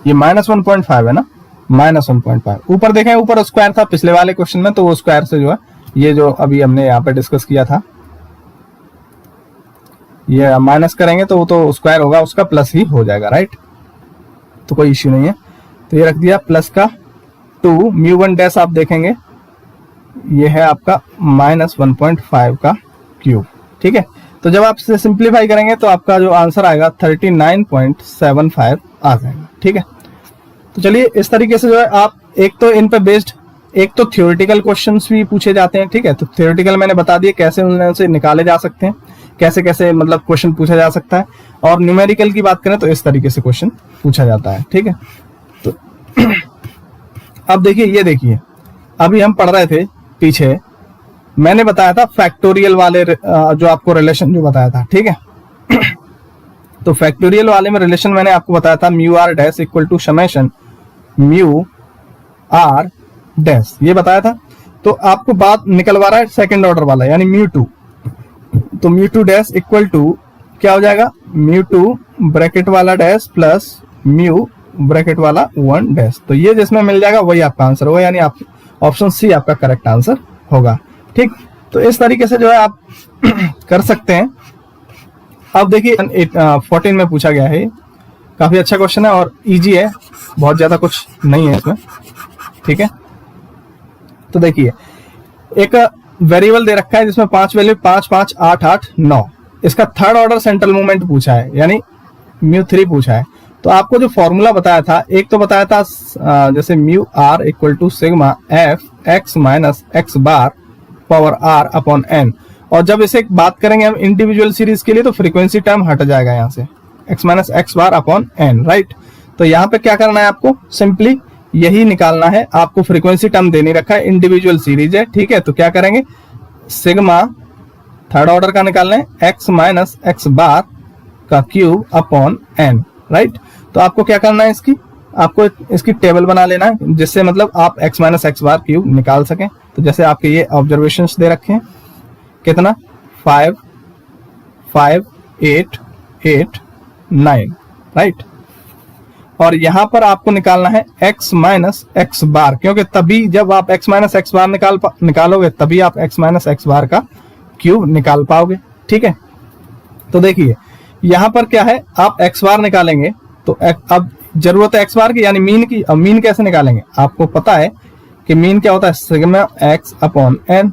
ये -1.5 है ना, -1.5 ऊपर देखें, ऊपर स्क्वायर था पिछले वाले क्वेश्चन में, तो वो स्क्वायर से जो है ये जो अभी हमने यहाँ पे डिस्कस किया था, ये माइनस करेंगे तो वो तो स्क्वायर होगा, उसका प्लस ही हो जाएगा, राइट, तो कोई इश्यू नहीं है। तो ये रख दिया प्लस का 2 μ1 डैश, आप देखेंगे ये है आपका -1.5 का क्यूब। ठीक है, तो जब आप इसे सिंप्लीफाई करेंगे तो आपका जो आंसर आएगा 39.75 आ जाएगा। ठीक है, तो चलिए इस तरीके से जो है आप एक तो इन पे बेस्ड, एक तो थ्योरेटिकल क्वेश्चंस भी पूछे जाते हैं। ठीक है, तो थ्योरेटिकल मैंने बता दिया कैसे उनसे निकाले जा सकते हैं, कैसे कैसे मतलब क्वेश्चन पूछा जा सकता है, और न्यूमेरिकल की बात करें तो इस तरीके से क्वेश्चन पूछा जाता है। ठीक है, तो अब देखिए, ये देखिए अभी हम पढ़ रहे थे पीछे, मैंने बताया था फैक्टोरियल वाले जो आपको रिलेशन जो बताया था। ठीक है, तो फैक्टोरियल वाले में रिलेशन मैंने आपको बताया था μr dash equal to summation μr dash, ये बताया था। तो आपको बात निकलवा रहा है सेकंड ऑर्डर वाला, यानी μ2, तो μ2 डैश इक्वल टू क्या हो जाएगा, μ2 ब्रैकेट वाला डैश प्लस ब्रैकेट वाला 1 डैश। तो ये जिसमें मिल जाएगा वही आपका आंसर होगा, यानी आप ऑप्शन सी आपका करेक्ट आंसर होगा। ठीक, तो इस तरीके से जो है आप कर सकते हैं। अब देखिए 14 में पूछा गया है, काफी अच्छा क्वेश्चन है और इजी है, बहुत ज्यादा कुछ नहीं है इसमें। ठीक है, तो देखिए एक वेरिएबल दे रखा है जिसमें 5 वैल्यू 5 5 8 8 9, इसका थर्ड ऑर्डर सेंट्रल मूवमेंट पूछा है, यानी μ3 पूछा है। तो आपको जो फॉर्मूला बताया था, एक तो बताया था जैसे mu r equal to sigma F x minus x bar power r upon n, और जब इसे बात करेंगे हम इंडिविजुअल सीरीज के लिए तो फ्रीक्वेंसी टर्म हट जाएगा यहाँ से, x minus x bar upon n, right. तो यहाँ पे क्या करना है, आपको सिंपली यही निकालना है। आपको फ्रीक्वेंसी टर्म देनी रखा है, इंडिविजुअल सीरीज है, ठीक है। तो क्या करेंगे, सिग्मा थर्ड ऑर्डर का निकालना है, एक्स माइनस एक्स बार का क्यूब अपॉन एन, राइट। तो आपको क्या करना है, आपको इसकी टेबल बना लेना है, जिससे मतलब आप एक्स माइनस एक्स बार क्यूब निकाल सकें। तो जैसे आपके ये ऑब्जर्वेशंस दे रखे हैं, कितना 5 5 8 8 9, राइट। और यहां पर आपको निकालना है x माइनस एक्स बार, क्योंकि तभी जब आप x माइनस एक्स बार निकालोगे तभी आप x माइनस एक्स बार का क्यूब निकाल पाओगे, ठीक है। तो देखिए यहां पर क्या है, आप x बार निकालेंगे तो अब जरूरत है x बार की, यानी मीन की। अब मीन कैसे निकालेंगे, आपको पता है कि मीन क्या होता है, सिग्मा x अपॉन n,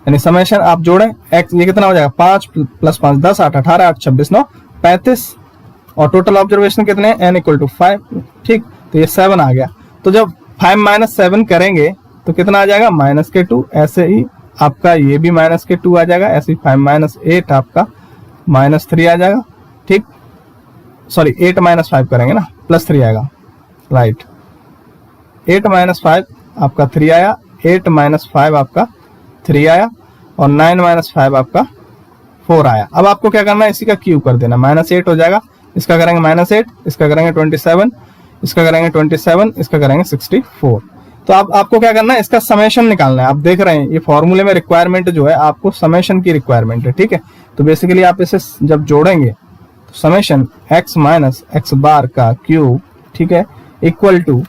यानी समेशन आप जोड़ें x, ये कितना हो जाएगा 5 प्लस 5 10 8 18 8 26 9 35, और टोटल ऑब्जर्वेशन कितने हैं, n इक्वल टू 5, ठीक। तो ये 7 आ गया। तो जब 5 माइनस 7 करेंगे तो कितना आ जाएगा, माइनस के 2, ऐसे ही आपका ये भी माइनस के 2 आ जाएगा, ऐसे ही 5 माइनस 8 आपका माइनस 3 आ जाएगा, ठीक। सॉरी 8 माइनस 5 करेंगे ना, प्लस 3 आएगा, राइट। 8 माइनस 5 आपका 3 आया, 8 माइनस 5 आपका 3 आया, और 9 माइनस 5 आपका 4 आया। अब आपको क्या करना है, इसी का क्यूब कर देना, माइनस 8 हो जाएगा, इसका करेंगे माइनस 8, इसका करेंगे 27, इसका करेंगे 27, इसका करेंगे 64। तो अब आपको क्या करना है, इसका समेशन निकालना है। आप देख रहे हैं ये फॉर्मूले में रिक्वायरमेंट जो है, आपको समेशन की रिक्वायरमेंट है, ठीक है। तो बेसिकली आप इसे जब जोड़ेंगे तो summation x minus x bar का क्यूब, ठीक है, इक्वल टू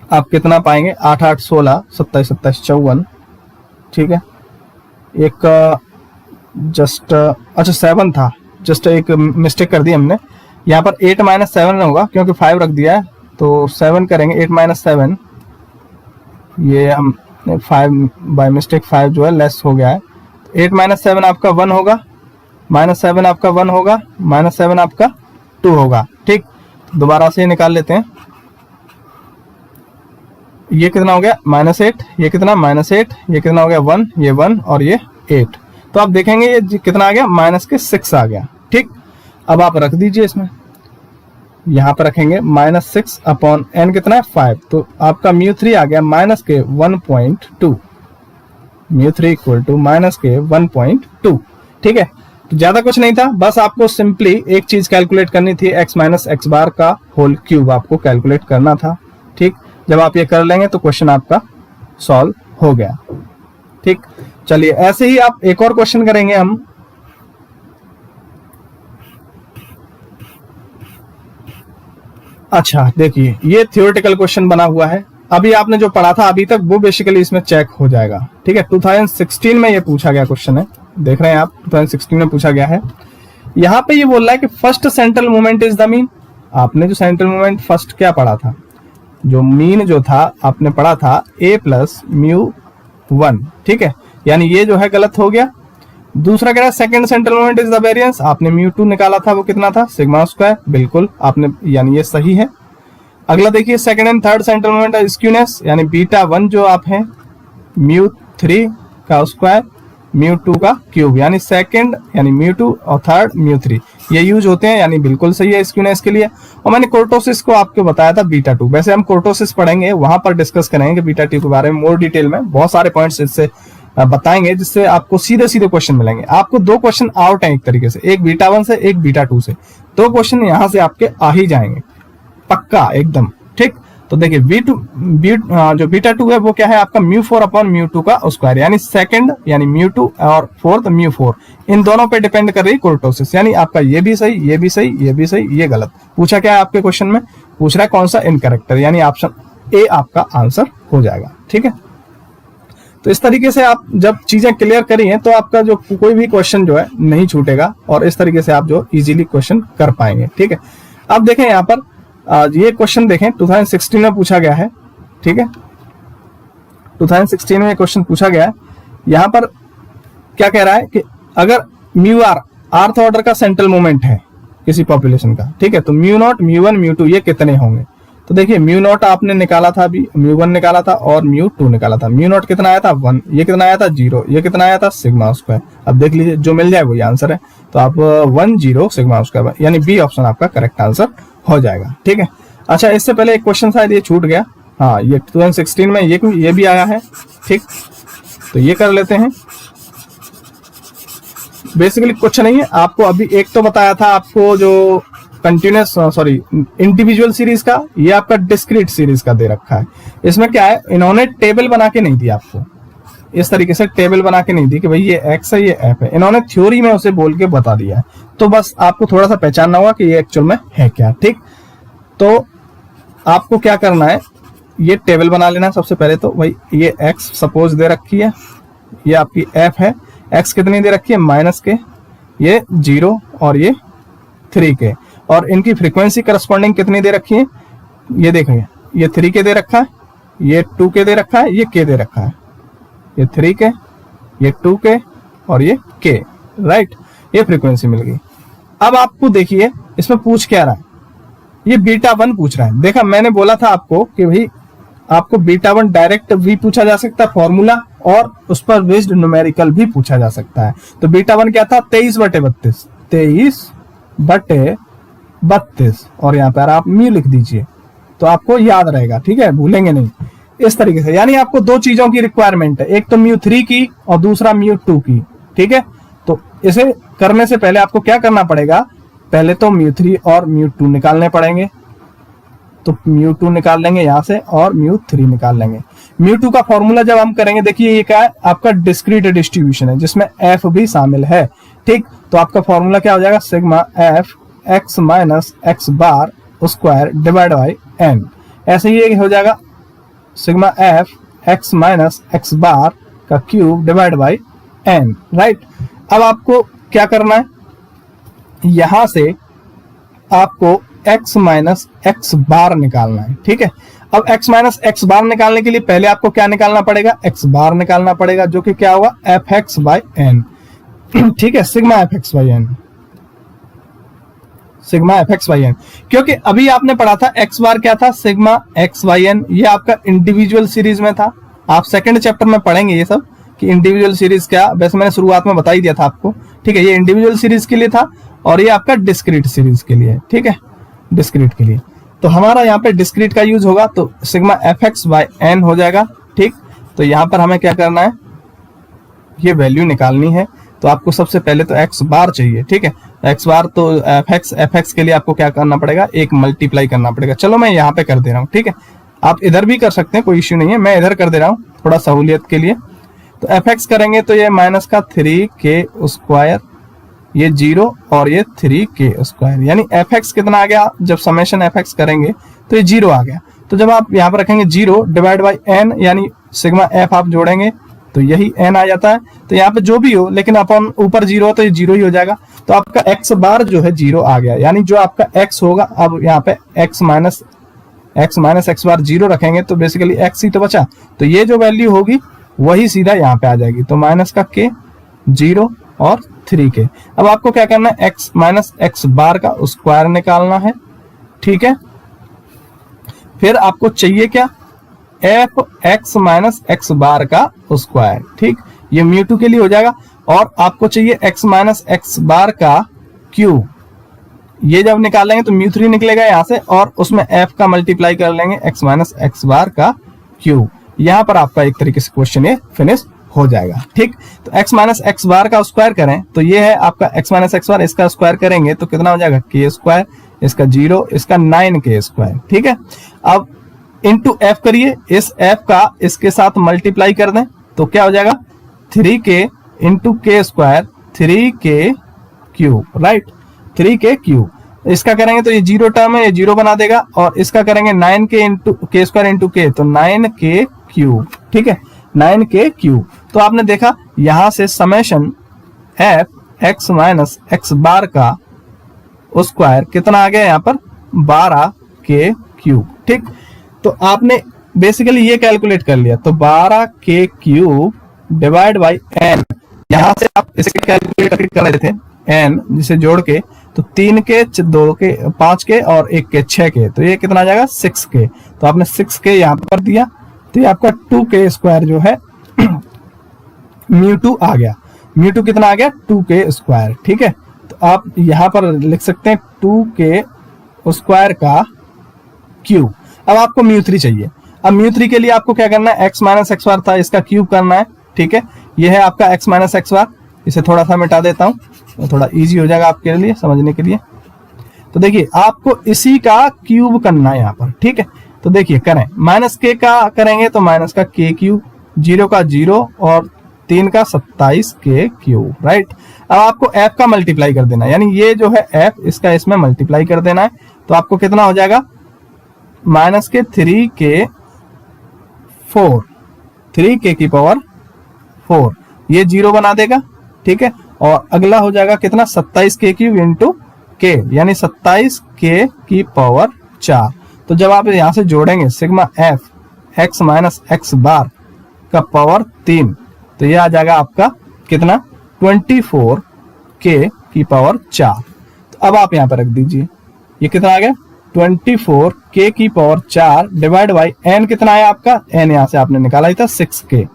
आप कितना पाएंगे, 8 8 16 27 27 54, ठीक है। एक जस्ट अच्छा 7 था, जस्ट एक मिस्टेक कर दी हमने, यहाँ पर 8 माइनस 7 होगा क्योंकि 5 रख दिया है, तो 7 करेंगे, 8 माइनस 7, ये हम 5 बाय मिस्टेक 5 जो है लेस हो गया है। 8 माइनस 7 आपका 1 होगा, माइनस 7 आपका 1 होगा, माइनस 7 आपका 2 होगा, ठीक। दोबारा से निकाल लेते हैं, ये कितना हो गया माइनस 8, ये कितना माइनस 8, ये कितना हो गया 1, ये 1 और ये 8। तो आप देखेंगे ये कितना आ गया, माइनस के 6 आ गया, ठीक। अब आप रख दीजिए इसमें, यहां पर रखेंगे माइनस 6 अपॉन एन कितना है 5, तो आपका μ3 आ गया माइनस के 1.2, μ3 इक्वल टू माइनस के 1.2, ठीक है। तो ज्यादा कुछ नहीं था, बस आपको सिंपली एक चीज कैलकुलेट करनी थी, x माइनस एक्स बार का होल क्यूब आपको कैलकुलेट करना था, ठीक। जब आप ये कर लेंगे तो क्वेश्चन आपका सॉल्व हो गया, ठीक। चलिए ऐसे ही आप एक और क्वेश्चन करेंगे हम। अच्छा देखिए ये थियोरेटिकल क्वेश्चन बना हुआ है, अभी आपने जो पढ़ा था अभी तक वो बेसिकली इसमें चेक हो जाएगा, ठीक है। 2016 में ये पूछा गया क्वेश्चन है, देख रहे हैं आप, 2016 में पूछा गया है। यहाँ पे ये बोल रहा है कि first central movement is the mean. आपने जो सेंट्रल मूवमेंट फर्स्ट क्या पढ़ा था, जो मीन जो था आपने पढ़ा था a प्लस μ1, ठीक है, यानी ये जो है गलत हो गया। दूसरा कह रहा है second central moment is the variance, आपने μ2 निकाला था, वो कितना था सिग्मा स्क्वायर, बिल्कुल आपने, यानी ये सही है। अगला देखिए second and third central moment skewness, यानी β1 जो आप हैं μ3 का स्क्वायर μ2 का क्यूब, यानी सेकंड यानी μ2 और थर्ड μ3, ये यूज होते हैं, यानी बिल्कुल सही है स्क्यूनेस के लिए। और मैंने कोर्टोसिस को आपको बताया था β2, वैसे हम कोर्टोसिस पढ़ेंगे, वहां पर डिस्कस करेंगे β2 के बारे में मोर डिटेल में, बहुत सारे पॉइंट्स इससे बताएंगे जिससे आपको सीधे सीधे क्वेश्चन मिलेंगे। आपको 2 क्वेश्चन आउट हैं एक तरीके से, एक β1 से एक β2 से, 2 क्वेश्चन यहां से आपके आ ही जाएंगे पक्का एकदम, ठीक। तो देखिए जो β2 है वो क्या है आपका μ4 अपॉन μ2 का स्क्वायर, यानी सेकंड यानी μ2 और फोर्थ μ4, इन दोनों पे डिपेंड कर रही है कोर्टोसिस, यानी आपका ये भी सही, ये भी सही, ये भी सही, ये गलत। पूछा क्या है आपके क्वेश्चन में, पूछ रहा है कौन सा इनकरेक्ट है, यानी ऑप्शन ए आपका आंसर हो जाएगा। ठीक है, तो इस तरीके से आप जब चीजें क्लियर करी हैं तो आपका जो कोई भी क्वेश्चन जो है नहीं छूटेगा और इस तरीके से आप जो इजीली क्वेश्चन कर पाएंगे। ठीक है, अब देखें यहाँ पर ये क्वेश्चन देखें 2016 में पूछा गया है। ठीक है, 2016 में क्वेश्चन पूछा गया है। यहाँ पर क्या कह रहा है कि अगर म्यू आर आर्थ ऑर्डर का सेंट्रल मोमेंट है किसी पॉपुलेशन का, ठीक है, तो mu naught, mu one, mu two ये कितने होंगे? तो देखिए म्यू नॉट आपने निकाला था अभी, म्यू वन निकाला था और म्यू टू निकाला था। म्यू नॉट कितना आया था 1, ये कितना आया था 0, ये कितना आया था सिग्मा स्क्वायर। अब देख लीजिए जो मिल जाए वही आंसर है, तो आप 1 0 सिग्मा स्क्वायर, यानी बी ऑप्शन आपका करेक्ट आंसर हो जाएगा। ठीक है, अच्छा इससे पहले एक क्वेश्चन शायद ये छूट गया, हाँ ये 2016 में ये भी आया है। ठीक, तो ये कर लेते हैं। बेसिकली कुछ नहीं है, आपको अभी एक तो बताया था आपको जो कंटिन्यूस इंडिविजुअल सीरीज का, ये आपका डिस्क्रीट सीरीज का दे रखा है। इसमें क्या है, इन्होंने टेबल बना के नहीं दिया आपको, इस तरीके से टेबल बना के नहीं दी कि भाई ये एक्स है ये एफ है, इन्होंने थ्योरी में उसे बोल के बता दिया है। तो बस आपको थोड़ा सा पहचानना होगा कि ये एक्चुअल में है क्या। ठीक, तो आपको क्या करना है, ये टेबल बना लेना सबसे पहले। तो भाई ये एक्स सपोज दे रखी है, ये आपकी एफ है, एक्स कितनी दे रखी है माइनस के, ये 0 और ये 3 के, और इनकी फ्रीक्वेंसी करस्पॉन्डिंग कितनी दे रखी है, ये देखेंगे, ये 3 के दे रखा है, ये 2 के दे रखा है, ये के दे रखा है, ये 3 के, ये 2 के और ये के, राइट, ये फ्रीक्वेंसी मिल गई। अब आपको देखिए इसमें पूछ क्या रहा है, ये बीटा 1 पूछ रहा है। देखा मैंने बोला था आपको कि भाई आपको बीटा 1 डायरेक्ट भी पूछा जा सकता है फॉर्मूला, और उस पर बेस्ड न्यूमेरिकल भी पूछा जा सकता है। तो बीटा 1 क्या था 23/32, 23/32, और यहाँ पर आप म्यू लिख दीजिए तो आपको याद रहेगा। ठीक है, भूलेंगे नहीं। इस तरीके से यानी आपको दो चीजों की रिक्वायरमेंट है, एक तो म्यू 3 की और दूसरा म्यू 2 की। ठीक है, तो इसे करने से पहले आपको क्या करना पड़ेगा, पहले तो म्यू 3 और म्यू 2 निकालने पड़ेंगे। तो म्यू 2 निकाल लेंगे यहाँ से और म्यू 3 निकाल लेंगे। म्यू 2 का फॉर्मूला जब हम करेंगे, देखिए ये क्या है, आपका डिस्क्रीट डिस्ट्रीब्यूशन है जिसमें एफ भी शामिल है। ठीक, तो आपका फॉर्मूला क्या हो जाएगा, sigma F x minus x bar square divide by N. ऐसे ही हो जाएगा sigma F x minus x bar का cube divide by N, right. अब आपको क्या करना है, यहां से आपको x माइनस एक्स बार निकालना है। ठीक है, अब x माइनस एक्स बार निकालने के लिए पहले आपको क्या निकालना पड़ेगा, x बार निकालना पड़ेगा, जो कि क्या होगा एफ एक्स बाई एन। ठीक है, sigma F x by n, sigma F x by n, क्योंकि अभी आपने पढ़ा था x बार क्या था, सिग्मा एक्स बाई एन, ये आपका इंडिविजुअल सीरीज में था। आप सेकंड चैप्टर में पढ़ेंगे ये सब कि इंडिविजुअल सीरीज क्या, वैसे मैंने शुरुआत में बता ही दिया था आपको। ठीक है, ये इंडिविजुअल सीरीज के लिए था और ये आपका डिस्क्रीट सीरीज के लिए। ठीक है, डिस्क्रीट के लिए तो हमारा यहाँ पे डिस्क्रीट का यूज होगा, तो sigma F x by n हो जाएगा। ठीक, तो यहाँ पर हमें क्या करना है, ये वैल्यू निकालनी है। तो आपको सबसे पहले तो एक्स बार चाहिए। ठीक है, एक्स बार तो एफ एक्स के लिए आपको क्या करना पड़ेगा, एक मल्टीप्लाई करना पड़ेगा। चलो मैं यहाँ पे कर दे रहा हूँ। ठीक है, आप इधर भी कर सकते हैं, कोई इश्यू नहीं है, मैं इधर कर दे रहा हूँ थोड़ा सहूलियत के लिए। तो एफ एक्स करेंगे तो ये माइनस का 3k स्क्वायर, ये 0 और ये 3k स्क्वायर, यानी एफ एक्स कितना आ गया, जब समेशन एफ एक्स करेंगे तो ये 0 आ गया। तो जब आप यहाँ पर रखेंगे 0 डिवाइड बाई एन, यानी सिग्मा एफ आप जोड़ेंगे तो यही एन आ जाता है। तो यहाँ पे जो भी हो, लेकिन अपन ऊपर 0 हो तो ये 0 ही हो जाएगा। तो आपका एक्स बार जो है 0 आ गया, यानी जो आपका एक्स होगा, अब यहाँ पे एक्स माइनस एक्स बार 0 रखेंगे तो बेसिकली एक्स ही तो बचा, तो ये जो वैल्यू होगी वही सीधा यहाँ पे आ जाएगी। तो माइनस का k, 0 और 3k। अब आपको क्या करना है, x माइनस एक्स बार का स्क्वायर निकालना है। ठीक है, फिर आपको चाहिए क्या, F x minus x bar का स्क्वायर। ठीक, ये म्यू 2 के लिए हो जाएगा, और आपको चाहिए x माइनस एक्स बार का क्यूब। ये जब निकालेंगे तो म्यू 3 निकलेगा यहाँ से, और उसमें f का मल्टीप्लाई कर लेंगे x माइनस एक्स बार का क्यूब। यहाँ पर आपका एक तरीके से क्वेश्चन ये फिनिश हो जाएगा। ठीक, तो x माइनस एक्स बार का स्क्वायर करें तो ये है आपका x माइनस एक्स बार, इसका स्क्वायर करेंगे तो कितना हो जाएगा, k स्क्वायर, इसका 0, इसका 9k स्क्वायर। ठीक है, अब इंटू एफ करिए, इस f का इसके साथ मल्टीप्लाई कर दें तो क्या हो जाएगा, 3k into k square, 3k cube, right, 3k cube. इसका करेंगे तो ये जीरो टर्म है, ये जीरो बना देगा, और इसका करेंगे 9k इंटू के स्क्वायर इंटू के, तो 9k क्यूब, ठीक है, 9k क्यूब। तो आपने देखा यहां से summation F x minus x bar का स्क्वायर कितना आ गया यहाँ पर 12k क्यूब, ठीक। तो आपने बेसिकली ये कैलकुलेट कर लिया, तो 12k cube divide by n, यहां से आप इसे कैलकुलेट कर रहे थे n जिसे जोड़ के, तो 3k 2k 5k और 1k 6k, तो ये कितना आ जाएगा 6k। तो आपने 6k यहाँ पर दिया, तो ये आपका 2k स्क्वायर जो है म्यू2 आ गया। म्यू2 कितना आ गया 2k स्क्वायर, ठीक है। तो आप यहाँ पर लिख सकते हैं 2k स्क्वायर का क्यूब। अब आपको म्यू3 चाहिए। अब म्यू3 के लिए आपको क्या करना है, x माइनस एक्स बार था, इसका क्यूब करना है, ठीक है। ये है आपका x माइनस एक्स बार, इसे थोड़ा सा मिटा देता हूं, तो थोड़ा इजी हो जाएगा आपके लिए समझने के लिए। तो देखिए आपको इसी का क्यूब करना है यहाँ पर, ठीक है। तो देखिए करें, माइनस के का करेंगे तो माइनस का के क्यूब, जीरो का जीरो और 3 का 27k क्यूब, राइट। अब आपको f का मल्टीप्लाई कर देना है, यानी ये जो है f इसका इसमें मल्टीप्लाई कर देना है, तो आपको कितना हो जाएगा माइनस के 3k 4, 3k की पावर 4, ये जीरो बना देगा, ठीक है। और अगला हो जाएगा कितना 27k क्यूब इंटू के, यानी 27k की पावर 4। तो जब आप यहां से जोड़ेंगे sigma F x minus x bar का पावर 3, तो ये आ जाएगा आपका कितना 24k की पावर 4। तो अब आप यहां पर रख दीजिए, ये कितना आ गया 24k की पावर 4 डिवाइड बाई n, कितना आया आपका n यहां से आपने निकाला ही था 6k।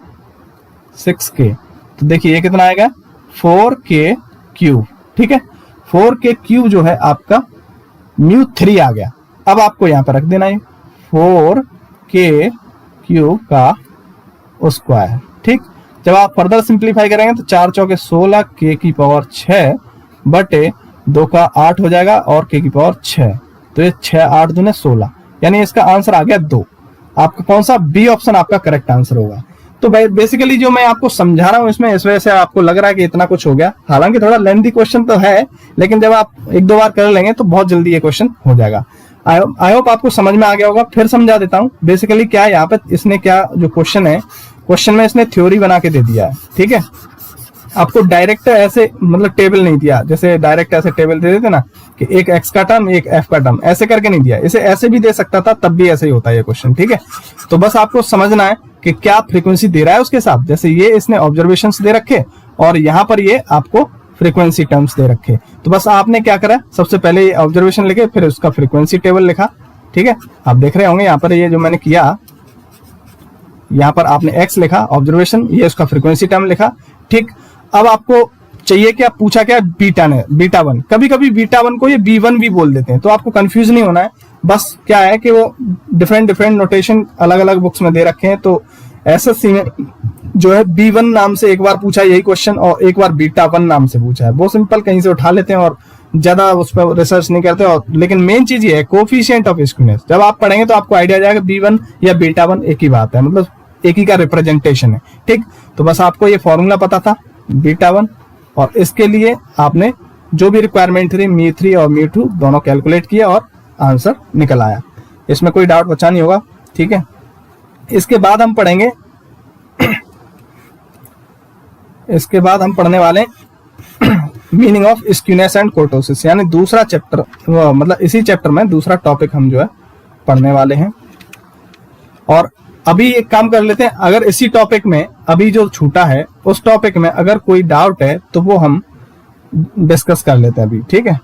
तो देखिए ये कितना आएगा 4k क्यूब, ठीक है। 4k क्यूब जो है आपका म्यू3 आ गया। अब आपको यहां पर रख देना है 4k क्यूब का स्क्वायर, ठीक। जब आप फर्दर सिंप्लीफाई करेंगे तो 4 चौके 16 k की पावर 6 बटे 2 का 8 हो जाएगा और k की पावर 6, तो ये 6 8 दूने 16, यानी इसका आंसर आ गया 2। आपका कौन सा बी ऑप्शन आपका करेक्ट आंसर होगा। तो बेसिकली जो मैं आपको समझा रहा हूं इसमें, इस वजह से आपको लग रहा है कि इतना कुछ हो गया, हालांकि थोड़ा लेंथी क्वेश्चन तो है, लेकिन जब आप एक दो बार कर लेंगे तो बहुत जल्दी ये क्वेश्चन हो जाएगा। आई होप आपको समझ में आ गया होगा। फिर समझा देता हूं बेसिकली क्या है यहाँ पे, इसने क्या जो क्वेश्चन है, क्वेश्चन में इसने थ्योरी बना के दे दिया है, ठीक है। आपको डायरेक्ट ऐसे मतलब टेबल नहीं दिया, जैसे डायरेक्ट ऐसे टेबल दे देते ना कि एक x का टर्म एक f का टर्म, ऐसे करके नहीं दिया। इसे ऐसे भी दे सकता था, तब भी ऐसे ही होता है ये क्वेश्चन, ठीक है। तो बस आपको समझना है कि क्या फ्रीक्वेंसी दे रहा है उसके साथ, जैसे ये इसने ऑब्जर्वेशंस दे रखे और यहाँ पर ये आपको फ्रीक्वेंसी टर्म्स दे रखे। तो बस आपने क्या करा, सबसे पहले ये ऑब्जर्वेशन लिखे, फिर उसका फ्रीक्वेंसी टेबल लिखा, ठीक है। आप देख रहे होंगे यहाँ पर ये जो मैंने किया, यहाँ पर आपने x लिखा ऑब्जर्वेशन, ये उसका फ्रीक्वेंसी टर्म लिखा, ठीक। अब आपको चाहिए क्या, पूछा क्या बीटा ने, बीटा 1, कभी कभी बीटा 1 को ये b1 भी बोल देते हैं, तो आपको कंफ्यूज नहीं होना है। बस क्या है कि वो डिफरेंट नोटेशन अलग अलग बुक्स में दे रखे हैं, तो एसएससी में जो है b1 नाम से एक बार पूछा यही क्वेश्चन और एक बार बीटा 1 नाम से पूछा है। बहुत सिंपल, कहीं से उठा लेते हैं और ज्यादा उस पर रिसर्च नहीं करते। और लेकिन मेन चीज ये है कोफिशिएंट ऑफ स्क्यूनेस, जब आप पढ़ेंगे तो आपको आइडिया आ जाएगा b1 या बीटा 1 एक ही बात है, मतलब एक ही का रिप्रेजेंटेशन है, ठीक। तो बस आपको ये फॉर्मूला पता था बीटा 1, और इसके लिए आपने जो भी रिक्वायरमेंट थी म्यू3 और म्यू2 दोनों कैलकुलेट किया और आंसर निकल आया। इसमें कोई डाउट बचा नहीं होगा, ठीक है। इसके बाद हम पढ़ेंगे इसके बाद हम पढ़ने वाले मीनिंग ऑफ स्क्यूनेस एंड कोर्टोसिस, यानी दूसरा चैप्टर, मतलब इसी चैप्टर में दूसरा टॉपिक हम जो है पढ़ने वाले हैं। और अभी एक काम कर लेते हैं, अगर इसी टॉपिक में अभी जो छूटा है उस टॉपिक में अगर कोई डाउट है तो वो हम डिस्कस कर लेते हैं अभी, ठीक है।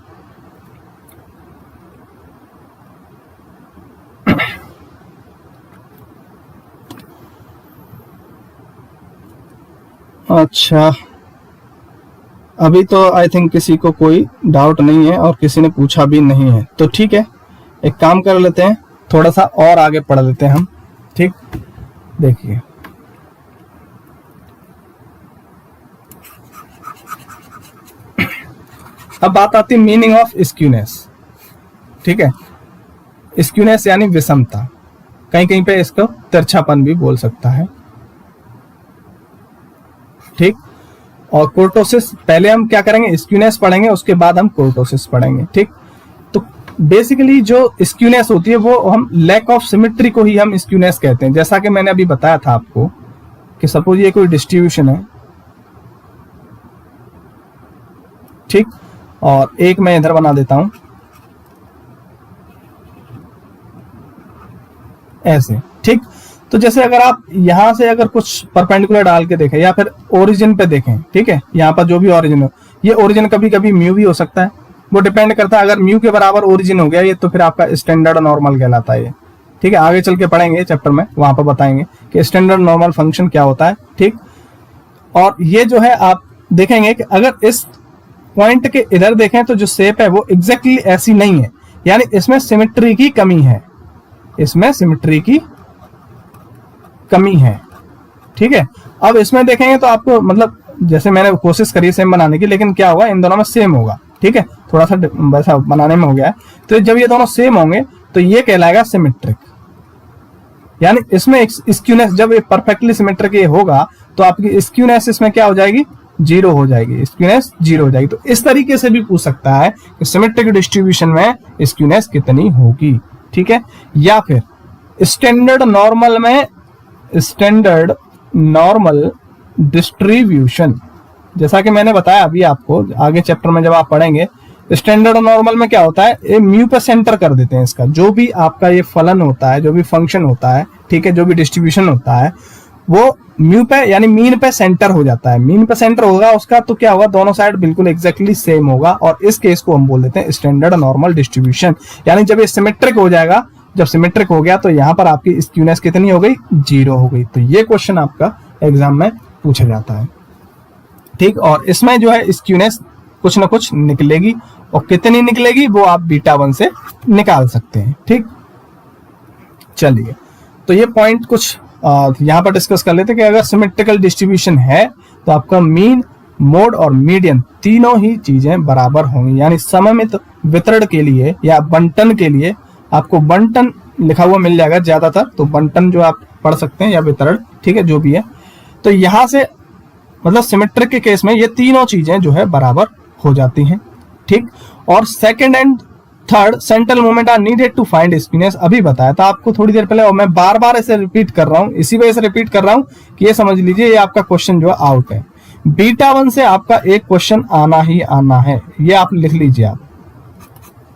अच्छा, अभी तो आई थिंक किसी को कोई डाउट नहीं है और किसी ने पूछा भी नहीं है, तो ठीक है। एक काम कर लेते हैं, थोड़ा सा और आगे पढ़ लेते हैं हम, ठीक। देखिए अब बात आती है मीनिंग ऑफ स्क्यूनेस, ठीक है। स्क्यूनेस यानी विषमता, कहीं कहीं पे इसको तिरछापन भी बोल सकता है, ठीक। और कोर्टोसिस, पहले हम क्या करेंगे स्क्यूनेस पढ़ेंगे, उसके बाद हम कोर्टोसिस पढ़ेंगे, ठीक। तो बेसिकली जो स्क्यूनेस होती है वो हम लैक ऑफ सिमेट्री को ही हम स्क्यूनेस कहते हैं। जैसा कि मैंने अभी बताया था आपको कि सपोज ये कोई डिस्ट्रीब्यूशन है, ठीक, और एक मैं इधर बना देता हूं ऐसे, ठीक। तो जैसे अगर आप यहां से अगर कुछ परपेंडिकुलर डाल के देखें या फिर ओरिजिन पे देखें, ठीक है, यहां पर जो भी ओरिजिन हो, ये ओरिजिन कभी कभी म्यू भी हो सकता है, वो डिपेंड करता है। अगर म्यू के बराबर ओरिजिन हो गया ये तो फिर आपका स्टैंडर्ड नॉर्मल कहलाता है ये, ठीक है। आगे चल के पढ़ेंगे चैप्टर में, वहां पर बताएंगे कि स्टैंडर्ड नॉर्मल फंक्शन क्या होता है, ठीक। और ये जो है आप देखेंगे कि अगर इस पॉइंट के इधर देखें तो जो शेप है वो एग्जैक्टली ऐसी नहीं है, यानी इसमें सिमेट्री की कमी है, इसमें सिमेट्री की कमी है, ठीक है। अब इसमें देखेंगे तो आपको मतलब जैसे मैंने कोशिश करी सेम बनाने की, लेकिन क्या होगा, इन दोनों में सेम होगा, ठीक है, थोड़ा सा वैसा बनाने में हो गया है। तो जब ये दोनों सेम होंगे तो ये कहलाएगा सिमेट्रिक, यानी इसमें स्क्यूनेस, जब ये परफेक्टली सिमेट्रिक ये होगा तो आपकी स्क्यूनेस इसमें क्या हो जाएगी, जीरो हो जाएगी, स्क्यूनेस जीरो हो जाएगी। तो इस तरीके से भी पूछ सकता है कि सिमेट्रिक डिस्ट्रीब्यूशन में स्क्यूनेस कितनी होगी, ठीक है। या फिर स्टैंडर्ड नॉर्मल में, स्टैंडर्ड नॉर्मल डिस्ट्रीब्यूशन, जैसा कि मैंने बताया अभी आपको, आगे चैप्टर में जब आप पढ़ेंगे, स्टैंडर्ड नॉर्मल में क्या होता है, ये म्यू पे सेंटर कर देते हैं इसका, जो भी आपका ये फलन होता है, जो भी फंक्शन होता है, ठीक है, जो भी डिस्ट्रीब्यूशन होता है वो म्यू पे यानी मीन पे सेंटर हो जाता है। मीन पे सेंटर होगा उसका तो क्या होगा, दोनों साइड बिल्कुल एग्जैक्टली सेम होगा, और इस केस को हम बोल देते हैं स्टैंडर्ड नॉर्मल डिस्ट्रीब्यूशन। यानी जब ये सिमेट्रिक हो जाएगा, जब सिमेट्रिक हो गया तो यहाँ पर आपकी स्क्यूनेस कितनी हो गई, जीरो हो गई। तो ये क्वेश्चन आपका एग्जाम में पूछा जाता है, ठीक। और इसमें जो है स्क्यूनेस कुछ ना कुछ निकलेगी, और कितनी निकलेगी वो आप बीटा 1 से निकाल सकते हैं, ठीक। चलिए, तो ये पॉइंट कुछ यहाँ पर डिस्कस कर लेते हैं कि अगर सिमेट्रिकल डिस्ट्रीब्यूशन है तो आपका मीन, मोड और मीडियन तीनों ही चीजें बराबर होंगी। यानी सममित वितरण के लिए या बंटन के लिए आपको बंटन लिखा हुआ मिल जाएगा ज्यादातर, तो बंटन जो आप पढ़ सकते हैं या वितरण, ठीक है, जो भी है। तो यहां से मतलब सिमेट्रिक के केस में ये तीनों चीजें जो है बराबर हो जाती हैं, ठीक। और second and third central moment are needed to find skewness, अभी बताया था आपको थोड़ी देर पहले, और मैं बार बार इसे रिपीट कर रहा हूं, इसी वजह से रिपीट कर रहा हूं कि ये समझ लीजिए ये आपका क्वेश्चन जो है आउट है। बीटा 1 से आपका एक क्वेश्चन आना ही आना है, ये आप लिख लीजिए, आप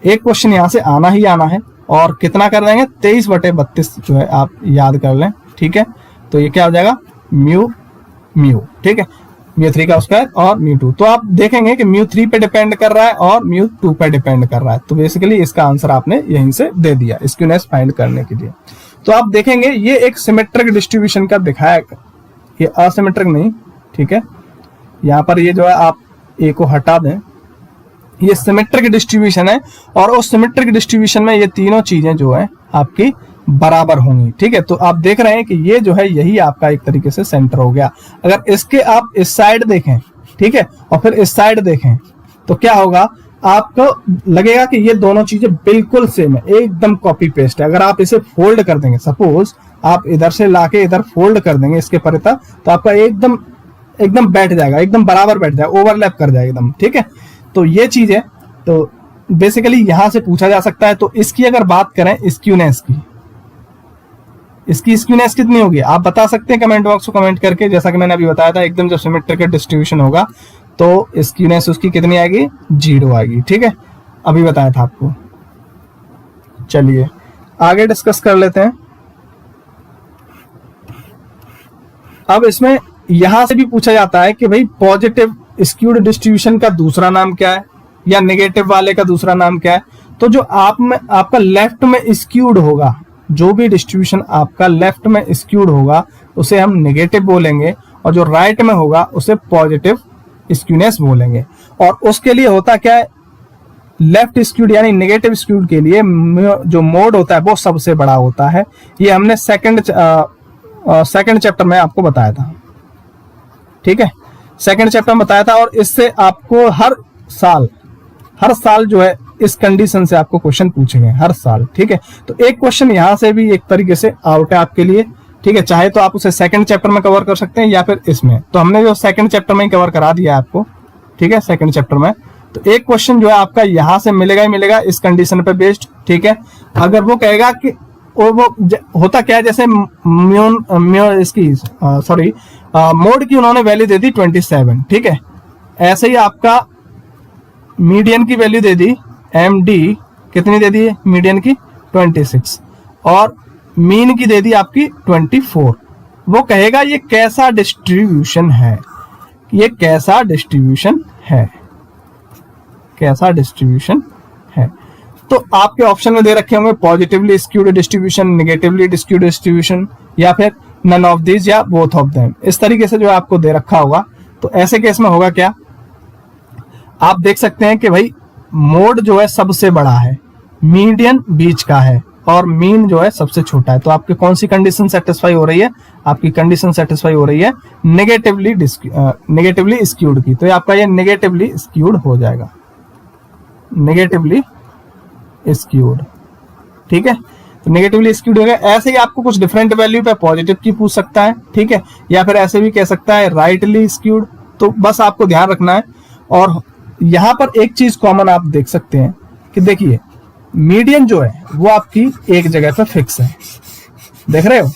एक क्वेश्चन यहां से आना ही आना है। और कितना कर देंगे, 23/32 जो है आप याद कर लें, ठीक है। तो ये क्या हो जाएगा, म्यू म्यू, ठीक है, म्यू3 का स्क्वायर और म्यू2। तो आप देखेंगे कि म्यू3 पे डिपेंड कर रहा है और म्यू2 पे डिपेंड कर रहा है। तो बेसिकली इसका आंसर आपने यहीं से दे दिया स्क्यूनेस फाइंड करने के लिए। तो आप देखेंगे ये एक सिमेट्रिक डिस्ट्रीब्यूशन का दिखाया, ये असिमेट्रिक नहीं, ठीक है। यहाँ पर ये जो है आप ए को हटा दें, ये सिमेट्रिक डिस्ट्रीब्यूशन है, और उस सिमेट्रिक डिस्ट्रीब्यूशन में ये तीनों चीजें जो है आपकी बराबर होंगी, ठीक है। तो आप देख रहे हैं कि ये जो है यही आपका एक तरीके से सेंटर हो गया। अगर इसके आप इस साइड देखें, ठीक है, और फिर इस साइड देखें तो क्या होगा, आपको लगेगा कि ये दोनों चीजें बिल्कुल सेम है, एकदम कॉपी पेस्ट है। अगर आप इसे फोल्ड कर देंगे, सपोज आप इधर से लाके इधर फोल्ड कर देंगे इसके परे तक, तो आपका एकदम एकदम बैठ जाएगा, एकदम बराबर बैठ जाएगा, ओवरलैप कर जाएगा एकदम, ठीक है। तो ये चीज है, तो बेसिकली यहां से पूछा जा सकता है। तो इसकी अगर बात करें स्क्यूनेस की, इसकी स्क्यूनेस कितनी होगी आप बता सकते हैं कमेंट बॉक्स को कमेंट करके। जैसा कि मैंने अभी बताया था, एकदम जब सिमेट्रिक डिस्ट्रीब्यूशन होगा तो स्क्यूनेस उसकी कितनी आएगी, 0 आएगी, ठीक है, अभी बताया था आपको। चलिए आगे डिस्कस कर लेते हैं। अब इसमें यहां से भी पूछा जाता है कि भाई पॉजिटिव स्क्यूड डिस्ट्रीब्यूशन का दूसरा नाम क्या है, या नेगेटिव वाले का दूसरा नाम क्या है। तो जो आप में आपका लेफ्ट में स्क्यूड होगा, जो भी डिस्ट्रीब्यूशन आपका लेफ्ट में स्क्यूड होगा उसे हम नेगेटिव बोलेंगे, और जो राइट में होगा उसे पॉजिटिव स्क्यूनेस बोलेंगे। और उसके लिए होता क्या है, लेफ्ट स्क्यूड यानी नेगेटिव स्क्यूड के लिए जो मोड होता है वो सबसे बड़ा होता है। ये हमने सेकंड चैप्टर में आपको बताया था, ठीक है, सेकंड चैप्टर में बताया था। और इससे आपको हर साल जो है इस कंडीशन से आपको क्वेश्चन पूछेंगे हर साल, ठीक है। तो एक क्वेश्चन यहां से भी एक तरीके से आउट है आपके लिए, ठीक है। चाहे तो आप उसे सेकंड चैप्टर में कवर कर सकते हैं या फिर इसमें, तो हमने जो सेकंड चैप्टर में ही कवर करा दिया है आपको, ठीक है, सेकंड चैप्टर में। तो एक क्वेश्चन जो है आपका यहां से मिलेगा ही मिलेगा इस कंडीशन पे बेस्ड, ठीक है। अगर वो कहेगा कि वो होता क्या है, जैसे मोड की उन्होंने वैल्यू दे दी 27, ठीक है। ऐसे ही आपका मीडियन की वैल्यू दे दी, MD कितनी दे दी है मीडियन की 26, और मीन की दे दी आपकी 24। वो कहेगा ये कैसा डिस्ट्रीब्यूशन है, ये कैसा डिस्ट्रीब्यूशन है, कैसा डिस्ट्रीब्यूशन है। तो आपके ऑप्शन में दे रखे होंगे positively skewed distribution, negatively skewed distribution, या फिर नन ऑफ दीज या बोथ ऑफ देम, इस तरीके से जो आपको दे रखा होगा। तो ऐसे केस में होगा क्या, आप देख सकते हैं कि भाई मोड जो है सबसे बड़ा है, मीडियन बीच का है, और मीन जो है सबसे छोटा है। तो आपकी कौन सी कंडीशन सेटिस्फाई हो रही है, आपकी कंडीशन सेटिस्फाई हो रही है नेगेटिवली स्क्यूड की। तो ये आपका ये नेगेटिवली स्क्यूड हो जाएगा, नेगेटिवली स्क्यूड, ठीक है। तो नेगेटिवली स्क्यूड हो गया। ऐसे ही आपको कुछ डिफरेंट वैल्यू पे पॉजिटिव की पूछ सकता है, ठीक है, या फिर ऐसे भी कह सकता है राइटली स्क्यूड। तो बस आपको ध्यान रखना है। और यहां पर एक चीज कॉमन आप देख सकते हैं कि देखिए मीडियन जो है वो आपकी एक जगह पे फिक्स है, देख रहे हो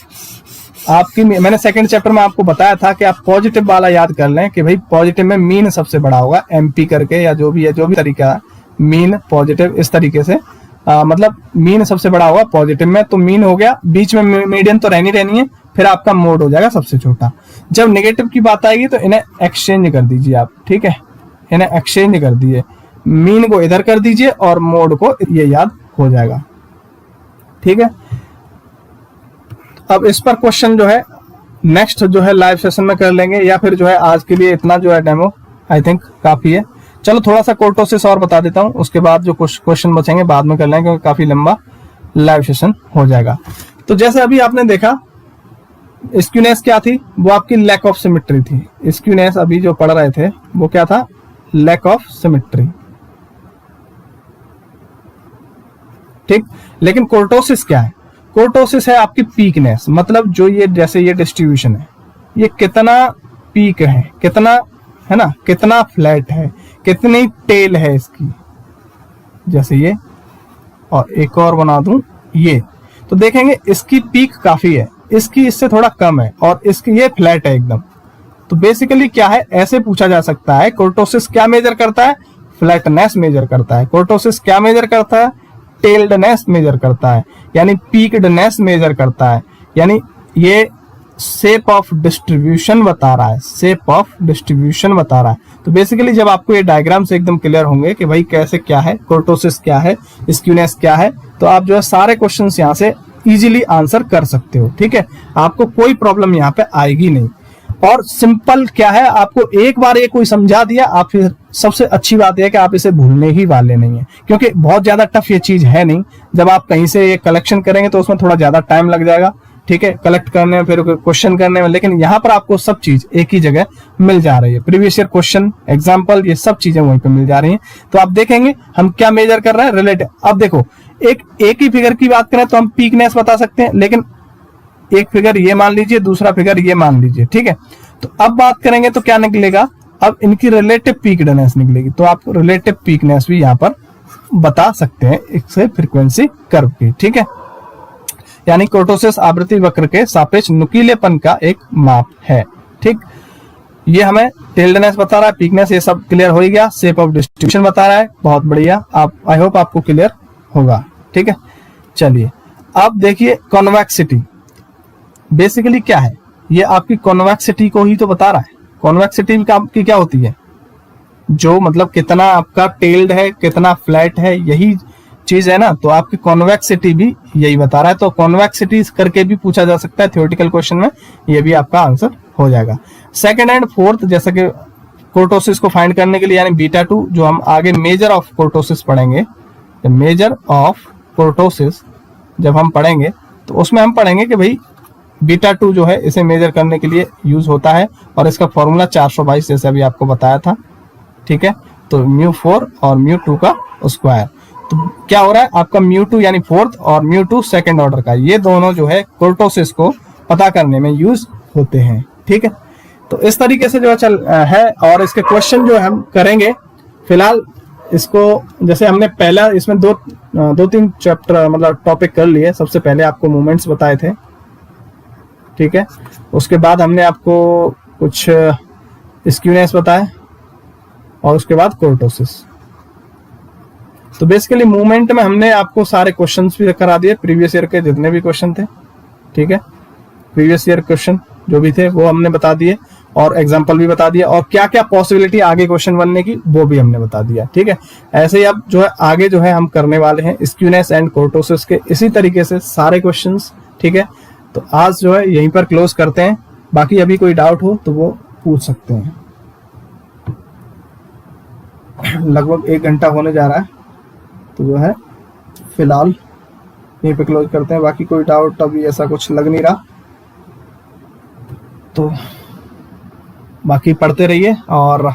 आपकी। मैंने सेकंड चैप्टर में आपको बताया था कि आप पॉजिटिव वाला याद कर लें कि भाई पॉजिटिव में मीन सबसे बड़ा होगा, MP करके, या जो भी है, जो भी तरीका है, मीन पॉजिटिव इस तरीके से, मतलब मीन सबसे बड़ा होगा पॉजिटिव में। तो मीन हो गया, बीच में मीडियन तो रहनी है, फिर आपका मोड हो जाएगा सबसे छोटा। जब नेगेटिव की बात आएगी तो इन्हें एक्सचेंज कर दीजिए आप, ठीक है, इन्हें एक्सचेंज कर दीजिए, मीन को इधर कर दीजिए और मोड को ये याद हो जाएगा, ठीक है। अब इस पर क्वेश्चन जो है नेक्स्ट जो है लाइव सेशन में कर लेंगे, या फिर जो है आज के लिए इतना जो है डेमो आई थिंक काफी है। चलो थोड़ा सा कोर्टोसिस और बता देता हूं, उसके बाद जो कुछ क्वेश्चन बचेंगे बाद में कर लेंगे क्योंकि काफी लंबा लाइव सेशन हो जाएगा। तो जैसे अभी आपने देखा स्क्यूनेस क्या थी, वो आपकी लैक ऑफ सिमेट्री थी। स्क्यूनेस अभी जो पढ़ रहे थे वो क्या था, लैक ऑफ सिमेट्री, ठीक। लेकिन कोर्टोसिस क्या है, कोर्टोसिस है आपकी पीकनेस, मतलब जो ये जैसे ये डिस्ट्रीब्यूशन है, ये कितना पीक है, कितना है ना, कितना फ्लैट है, कितनी टेल है इसकी, जैसे ये, और एक और बना दूं ये, तो देखेंगे इसकी पीक काफी है, इसकी इससे थोड़ा कम है, और इसकी ये फ्लैट है एकदम। तो बेसिकली क्या है, ऐसे पूछा जा सकता है कोर्टोसिस क्या मेजर करता है, फ्लैटनेस मेजर करता है। कोर्टोसिस क्या मेजर करता है, टेल्डनेस मेजर करता है, यानी पीकडनेस मेजर करता है, यानी ये शेप ऑफ डिस्ट्रीब्यूशन बता रहा है, शेप ऑफ डिस्ट्रीब्यूशन बता रहा है। तो बेसिकली जब आपको ये डायग्राम से एकदम क्लियर होंगे कि भाई कैसे क्या है, कोर्टोसिस क्या है, स्क्यूनेस क्या है, तो आप जो है सारे क्वेश्चंस यहाँ से इजीली आंसर कर सकते हो, ठीक है। आपको कोई प्रॉब्लम यहाँ पे आएगी नहीं। और सिंपल क्या है, आपको एक बार ये कोई समझा दिया, आप फिर सबसे अच्छी बात यह है कि आप इसे भूलने ही वाले नहीं है, क्योंकि बहुत ज्यादा टफ ये चीज है नहीं। जब आप कहीं से ये कलेक्शन करेंगे तो उसमें थोड़ा ज्यादा टाइम लग जाएगा, ठीक है, कलेक्ट करने में, फिर क्वेश्चन करने में, लेकिन यहाँ पर आपको सब चीज एक ही जगह मिल जा रही है। प्रीवियस ईयर क्वेश्चन, एग्जाम्पल, ये सब चीजें वहीं पे मिल जा रही हैं। तो आप देखेंगे हम क्या मेजर कर रहे हैं, रिलेटिव। अब देखो एक ही फिगर की बात करें तो हम पीकनेस बता सकते हैं, लेकिन एक फिगर ये मान लीजिए, दूसरा फिगर ये मान लीजिए, ठीक है। तो अब बात करेंगे तो क्या निकलेगा, अब इनकी रिलेटिव पीकनेस निकलेगी। तो आप रिलेटिव पीकनेस भी यहाँ पर बता सकते हैं इससे फ्रीक्वेंसी कर्व की, ठीक है। यानी कोर्टोसिस आवृत्ति वक्र के सापेक्ष नुकीलेपन का एक माप है, ठीक। ये हमें टेल्डनेस बता रहा है, पीकनेस, ये सब क्लियर हो ही गया। शेप ऑफ डिस्ट्रीब्यूशन बता रहा है, बहुत बढ़िया। आप आई होप आपको क्लियर होगा, ठीक है। चलिए अब देखिए कॉन्वेक्सिटी बेसिकली क्या है, ये आपकी कॉन्वेक्सिटी को ही तो बता रहा है। कॉन्वेक्सिटी की क्या होती है, जो मतलब कितना आपका टेल्ड है, कितना फ्लैट है, यही चीज है ना। तो आपकी कॉन्वेक्सिटी भी यही बता रहा है। तो कॉन्वेक्सिटी करके भी पूछा जा सकता है थ्योरेटिकल क्वेश्चन में, ये भी आपका आंसर हो जाएगा। सेकंड एंड फोर्थ, जैसे कि कोर्टोसिस को फाइंड करने के लिए, यानी β2 जो हम आगे मेजर ऑफ कोर्टोसिस पढ़ेंगे, मेजर ऑफ कोर्टोसिस जब हम पढ़ेंगे तो उसमें हम पढ़ेंगे कि भाई β2 जो है इसे मेजर करने के लिए यूज होता है, और इसका फॉर्मूला 422 जैसे अभी आपको बताया था, ठीक है। तो μ4 और μ2 का स्क्वायर। तो क्या हो रहा है, आपका μ2 यानी फोर्थ और μ2 सेकंड ऑर्डर का, ये दोनों जो है कोर्टोसिस को पता करने में यूज होते हैं, ठीक है। तो इस तरीके से जो है और इसके क्वेश्चन जो हम करेंगे, फिलहाल इसको जैसे हमने पहला इसमें दो तीन चैप्टर मतलब टॉपिक कर लिए। सबसे पहले आपको मूवमेंट्स बताए थे, ठीक है। उसके बाद हमने आपको कुछ स्क्यूनेस बताया और उसके बाद कोर्टोसिस। तो बेसिकली मूवमेंट में हमने आपको सारे क्वेश्चंस भी करा दिए, प्रीवियस ईयर के जितने भी क्वेश्चन थे, ठीक है। प्रीवियस ईयर क्वेश्चन जो भी थे वो हमने बता दिए और एग्जांपल भी बता दिया, और क्या क्या पॉसिबिलिटी आगे क्वेश्चन बनने की वो भी हमने बता दिया, ठीक है। ऐसे ही अब जो है आगे जो है हम करने वाले हैं स्क्यूनेस एंड कोर्टोसिस के इसी तरीके से सारे क्वेश्चंस, ठीक है। तो आज जो है यहीं पर क्लोज करते हैं। बाकी अभी कोई डाउट हो तो वो पूछ सकते हैं। लगभग 1 घंटा होने जा रहा है, तो जो है फिलहाल यहीं पे क्लोज करते हैं। बाकी कोई डाउट अभी ऐसा कुछ लग नहीं रहा, तो बाकी पढ़ते रहिए और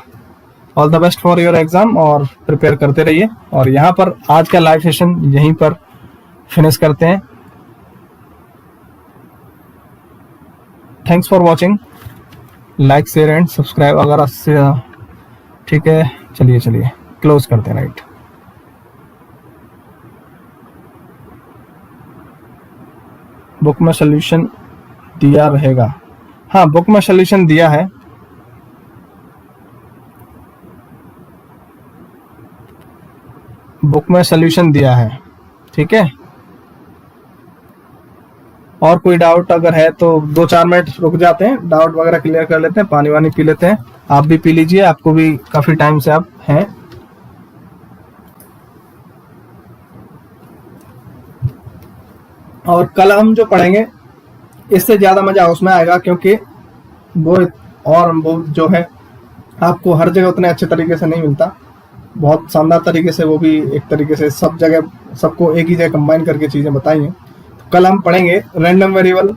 all the best for your exam और प्रिपेयर करते रहिए। और यहाँ पर आज का लाइव सेशन यहीं पर फिनिश करते हैं। Thanks for watching, like share and subscribe अगर आपसे, ठीक है। चलिए क्लोज करते हैं, राइट। बुक में सोल्यूशन दिया रहेगा, हाँ बुक में सोल्यूशन दिया है। बुक में सोल्यूशन दिया है, ठीक है। और कोई डाउट अगर है तो 2-4 मिनट रुक जाते हैं, डाउट वगैरह क्लियर कर लेते हैं, पानी वानी पी लेते हैं। आप भी पी लीजिए, आपको भी काफी टाइम से आप हैं। और कल हम जो पढ़ेंगे इससे ज्यादा मजा उसमें आएगा, क्योंकि वो जो है आपको हर जगह उतने अच्छे तरीके से नहीं मिलता, बहुत शानदार तरीके से, वो भी एक तरीके से सब जगह सबको एक ही जगह कंबाइन करके चीजें बताई हैं। तो कल हम पढ़ेंगे रैंडम वेरिएबल,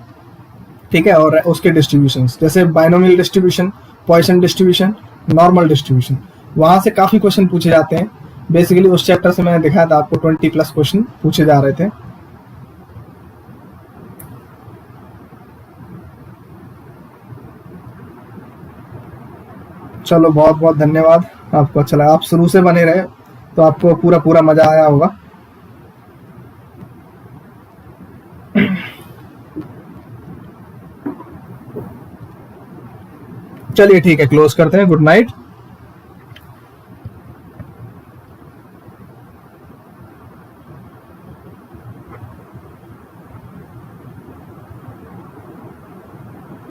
ठीक है, और उसके डिस्ट्रीब्यूशंस, जैसे binomial distribution, Poisson distribution, normal distribution. वहां से काफी क्वेश्चन पूछे जाते हैं। बेसिकली उस चैप्टर से मैंने दिखाया था आपको 20+ क्वेश्चन पूछे जा रहे थे। चलो बहुत बहुत धन्यवाद, आपको अच्छा लगा, आप शुरू से बने रहे तो आपको पूरा मजा आया होगा। चलिए ठीक है, क्लोज करते हैं। Good night.